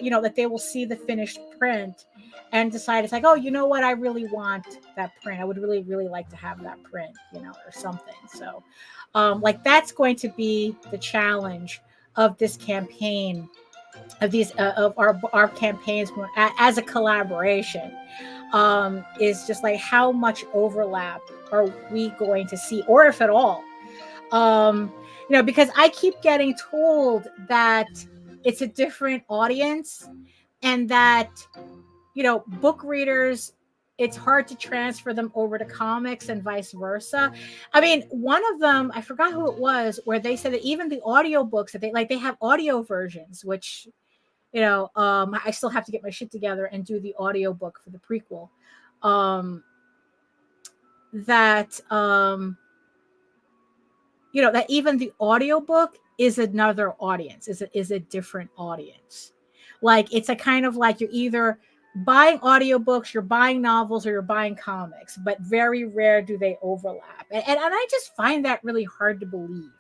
S1: you know, that they will see the finished print and decide, it's like, oh, you know what, I really want that print. I would really, really like to have that print, you know, or something. So, like, that's going to be the challenge of this campaign, of these, of our campaigns as a collaboration, is just like, how much overlap are we going to see, or if at all? You know, because I keep getting told that it's a different audience, and that, you know, book readers, it's hard to transfer them over to comics and vice versa. I mean, one of them, I forgot who it was, where they said that even the audiobooks that they have audio versions, which, you know, I still have to get my shit together and do the audiobook for the prequel. You know, that even the audiobook is another audience, is a different audience. Like, it's a kind of like, you're either buying audiobooks, you're buying novels, or you're buying comics, but very rare do they overlap. And I just find that really hard to believe.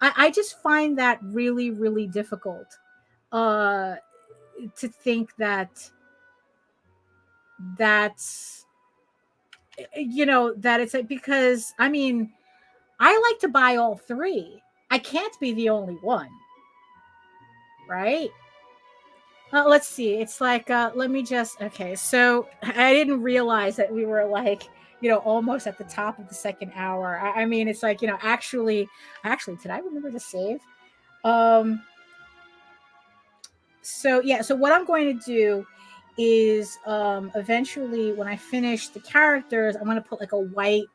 S1: I just find that really, really difficult to think that that's, you know, that it's like, because I mean, I like to buy all three. I can't be the only one, right? Let's see. It's like, let me just, okay. So I didn't realize that we were like, you know, almost at the top of the second hour. I mean, it's like, you know, actually, did I remember to save? So yeah, so what I'm going to do is, eventually when I finish the characters, I'm going to put like a white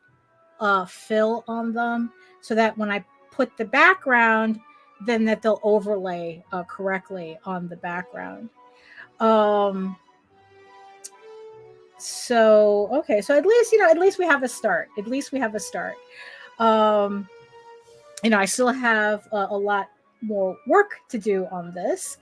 S1: fill on them, so that when I put the background, then that they'll overlay correctly on the background. So okay, so at least, you know, at least we have a start. You know, I still have a lot more work to do on this,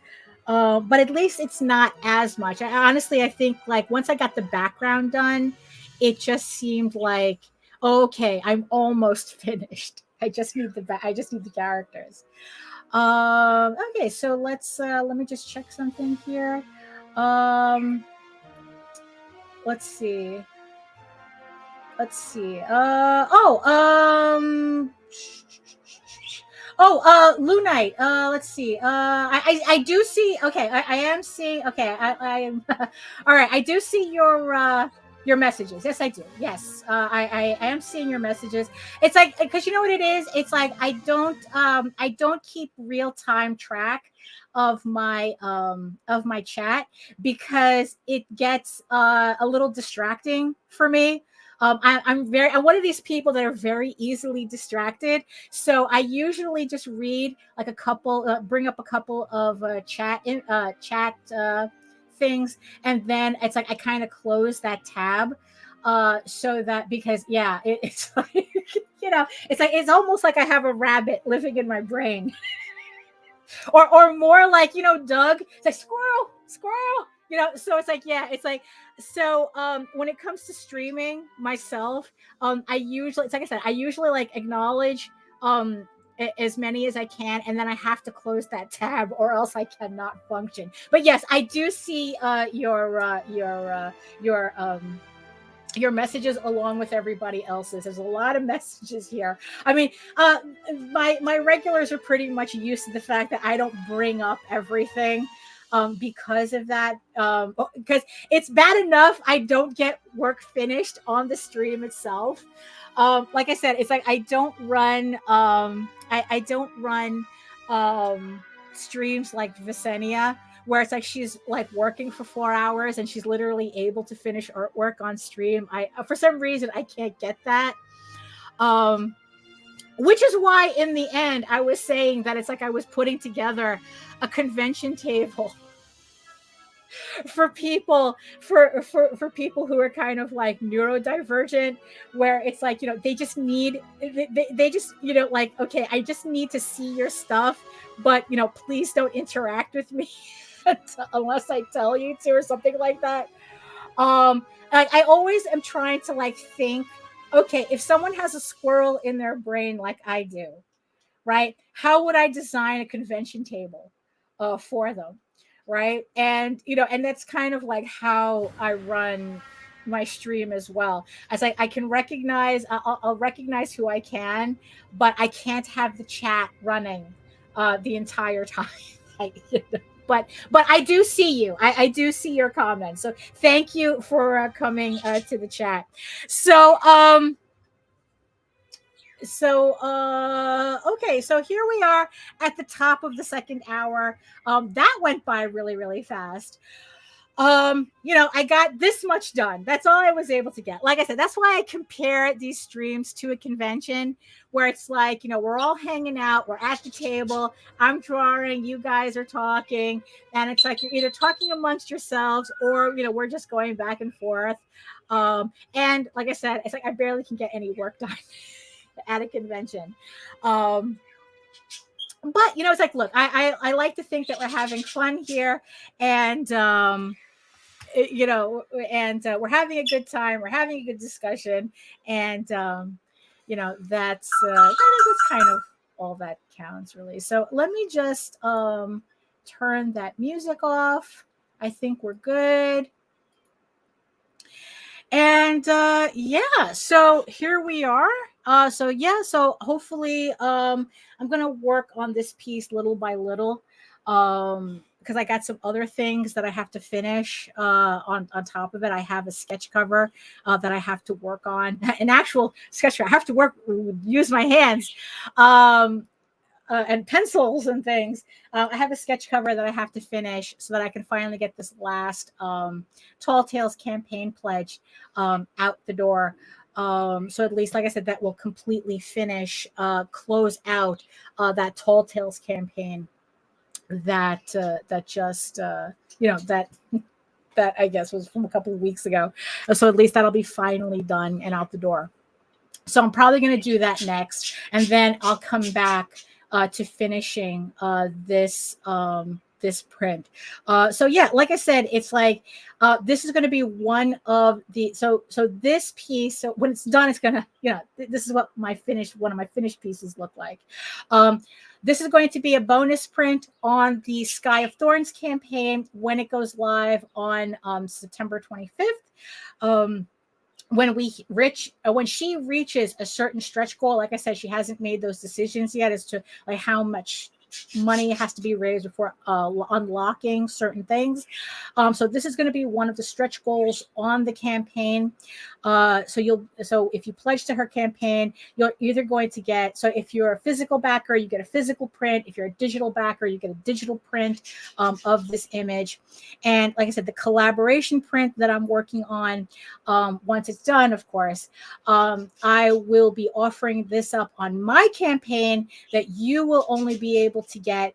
S1: but at least it's not as much. Honestly, I think like once I got the background done, it just seemed like, okay, I'm almost finished. I just need the characters. Okay, so let me just check something here. Let's see. Lunite. Let's see. I do see. Okay, I am seeing. Okay, I am. All right, I do see your messages. Yes, I do. Yes, I am seeing your messages. It's like, because you know what it is. It's like I don't keep real time track of my chat, because it gets a little distracting for me. I'm one of these people that are very easily distracted. So I usually just read like a couple, bring up a couple of chat things, and then it's like I kind of close that tab, so that, because yeah, it's like, you know, it's like, it's almost like I have a rabbit living in my brain. or more like, you know, Doug, it's like, squirrel, So it's like, yeah, it's like, so when it comes to streaming myself, I usually, it's like I said, I usually like acknowledge as many as I can, and then I have to close that tab or else I cannot function. But yes, I do see your messages along with everybody else's. There's a lot of messages here. I mean, my regulars are pretty much used to the fact that I don't bring up everything because of that. Because it's bad enough I don't get work finished on the stream itself. Like I said, it's like I don't run I don't run streams like Visenia, where it's like she's like working for 4 hours and she's literally able to finish artwork on stream. I for some reason I can't get that. Which is why in the end I was saying that it's like I was putting together a convention table for people for people who are kind of like neurodivergent, where it's like, they just need they just, like, okay, I just need to see your stuff, but please don't interact with me unless I tell you to, or something like that. Like, I always am trying to like think, okay, if someone has a squirrel in their brain like I do, right, how would I design a convention table for them? Right. And, and that's kind of like how I run my stream as well. As I can recognize, I'll recognize who I can, but I can't have the chat running the entire time. But I do see you. I do see your comments. So thank you for coming to the chat. So, okay, so here we are at the top of the second hour. That went by really, really fast. I got this much done. That's all I was able to get. Like I said, that's why I compare these streams to a convention, where it's like, we're all hanging out, we're at the table, I'm drawing, you guys are talking, and it's like you're either talking amongst yourselves or, we're just going back and forth. And like I said, it's like I barely can get any work done at a convention. But it's like, look, I like to think that we're having fun here, and and we're having a good time, we're having a good discussion, and that's kind of all that counts, really. So let me just turn that music off. I think we're good. And so here we are. So hopefully I'm gonna work on this piece little by little, because I got some other things that I have to finish on top of it. I have a sketch cover that I have to work on, an actual sketch cover. I have to use my hands and pencils and things. I have a sketch cover that I have to finish so that I can finally get this last Tall Tales campaign pledge out the door. So at least, like I said, that will completely close out that Tall Tales campaign that just that I guess was from a couple of weeks ago. So at least that'll be finally done and out the door. So I'm probably going to do that next, and then I'll come back to finishing this print. So yeah, like I said, it's like this is going to be one of the so this piece. So when it's done, it's gonna this is what one of my finished pieces look like. This is going to be a bonus print on the Sky of Thorns campaign when it goes live on September 25th. When she reaches a certain stretch goal, like I said, she hasn't made those decisions yet as to like how much money has to be raised before unlocking certain things. So this is going to be one of the stretch goals on the campaign. So if you pledge to her campaign, you're either going to get, so if you're a physical backer, you get a physical print. If you're a digital backer, you get a digital print of this image. And like I said, the collaboration print that I'm working on, once it's done, of course, I will be offering this up on my campaign that you will only be able to get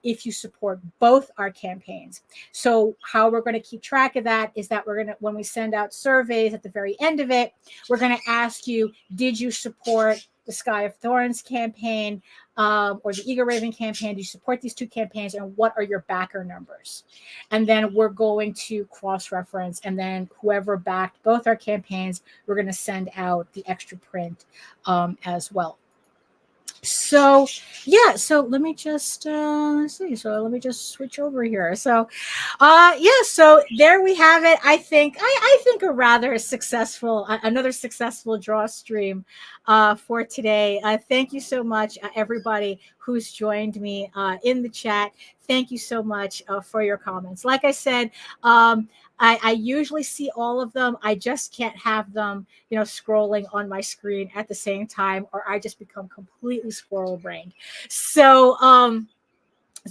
S1: if you support both our campaigns. So how we're going to keep track of that is that when we send out surveys at the very end of it, we're going to ask you, did you support the Sky of Thorns campaign or the EGORAVEN campaign? Do you support these two campaigns, and what are your backer numbers? And then we're going to cross-reference, and then whoever backed both our campaigns, we're going to send out the extra print as well. So yeah, so let me just let's see. So let me just switch over here. So yeah, so there we have it. I think a rather successful, another successful draw stream for today. Thank you so much, everybody who's joined me in the chat. Thank you so much for your comments. Like I said, I usually see all of them. I just can't have them, scrolling on my screen at the same time, or I just become completely squirrel brained. So,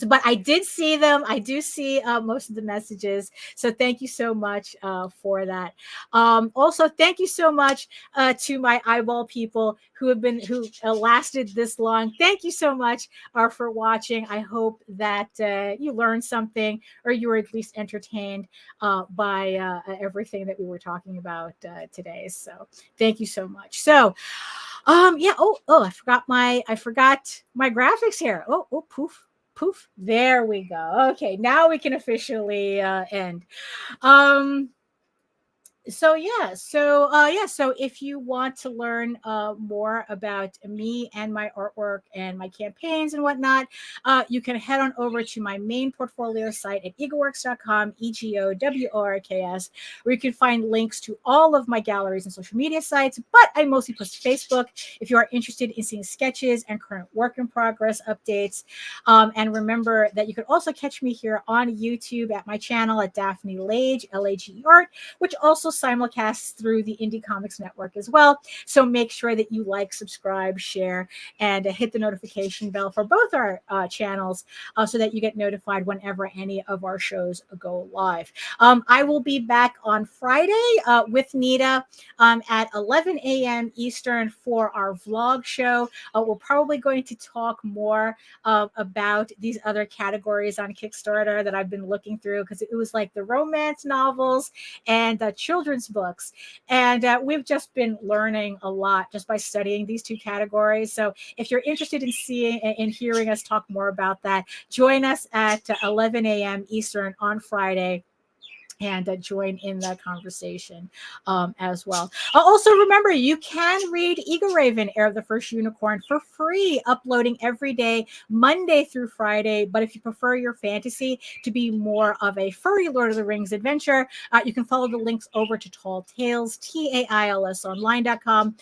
S1: but I did see them. I do see most of the messages. So thank you so much for that. Also, thank you so much to my eyeball people who lasted this long. Thank you so much for watching. I hope that you learned something, or you were at least entertained by everything that we were talking about today. So thank you so much. So yeah. I forgot my graphics here. Oh, poof. Poof, there we go. Okay, now we can officially end. So if you want to learn more about me and my artwork and my campaigns and whatnot, you can head on over to my main portfolio site at egoworks.com, EGOWORKS, where you can find links to all of my galleries and social media sites, but I mostly post to Facebook if you are interested in seeing sketches and current work in progress updates. And remember that you can also catch me here on YouTube at my channel at Daphne Lage, Lage Art, which also simulcasts through the Indie Comics Network as well. So make sure that you like, subscribe, share, and hit the notification bell for both our channels so that you get notified whenever any of our shows go live. I will be back on Friday with Nita at 11 a.m. Eastern for our vlog show. We're probably going to talk more about these other categories on Kickstarter that I've been looking through, because it was like the romance novels and children's books, and we've just been learning a lot just by studying these two categories. So if you're interested in seeing and hearing us talk more about that, join us at 11 a.m. Eastern on Friday, and join in that conversation as well. Also, remember, you can read EGORAVEN, Heir of the First Unicorn, for free, uploading every day, Monday through Friday. But if you prefer your fantasy to be more of a furry Lord of the Rings adventure, you can follow the links over to Tall Tales, TAILSonline.com,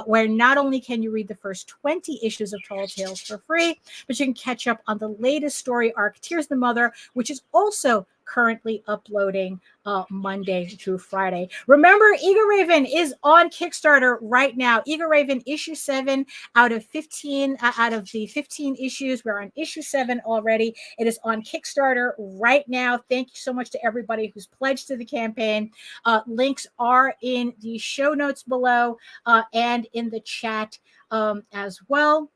S1: where not only can you read the first 20 issues of Tall Tales for free, but you can catch up on the latest story arc, Tears the Mother, which is also currently uploading Monday through Friday. Remember, EGORAVEN is on Kickstarter right now. EGORAVEN issue 7 out of the 15 issues. We're on issue 7 already. It is on Kickstarter right now. Thank you so much to everybody who's pledged to the campaign. Links are in the show notes below and in the chat as well.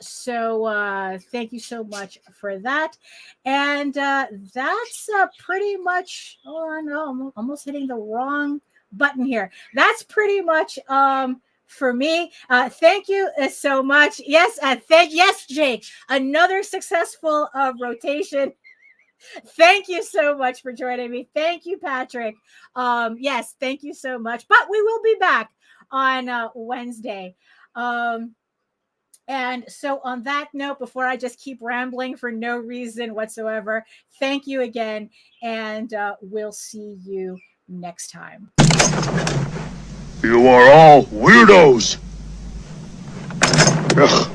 S1: So thank you so much for that. And that's pretty much, oh no, I'm almost hitting the wrong button here. That's pretty much for me. Thank you so much. Yes, yes, Jake, another successful rotation. Thank you so much for joining me. Thank you, Patrick. Yes, thank you so much. But we will be back on Wednesday. And so on that note, before I just keep rambling for no reason whatsoever, thank you again, and we'll see you next time.
S2: You are all weirdos. Ugh.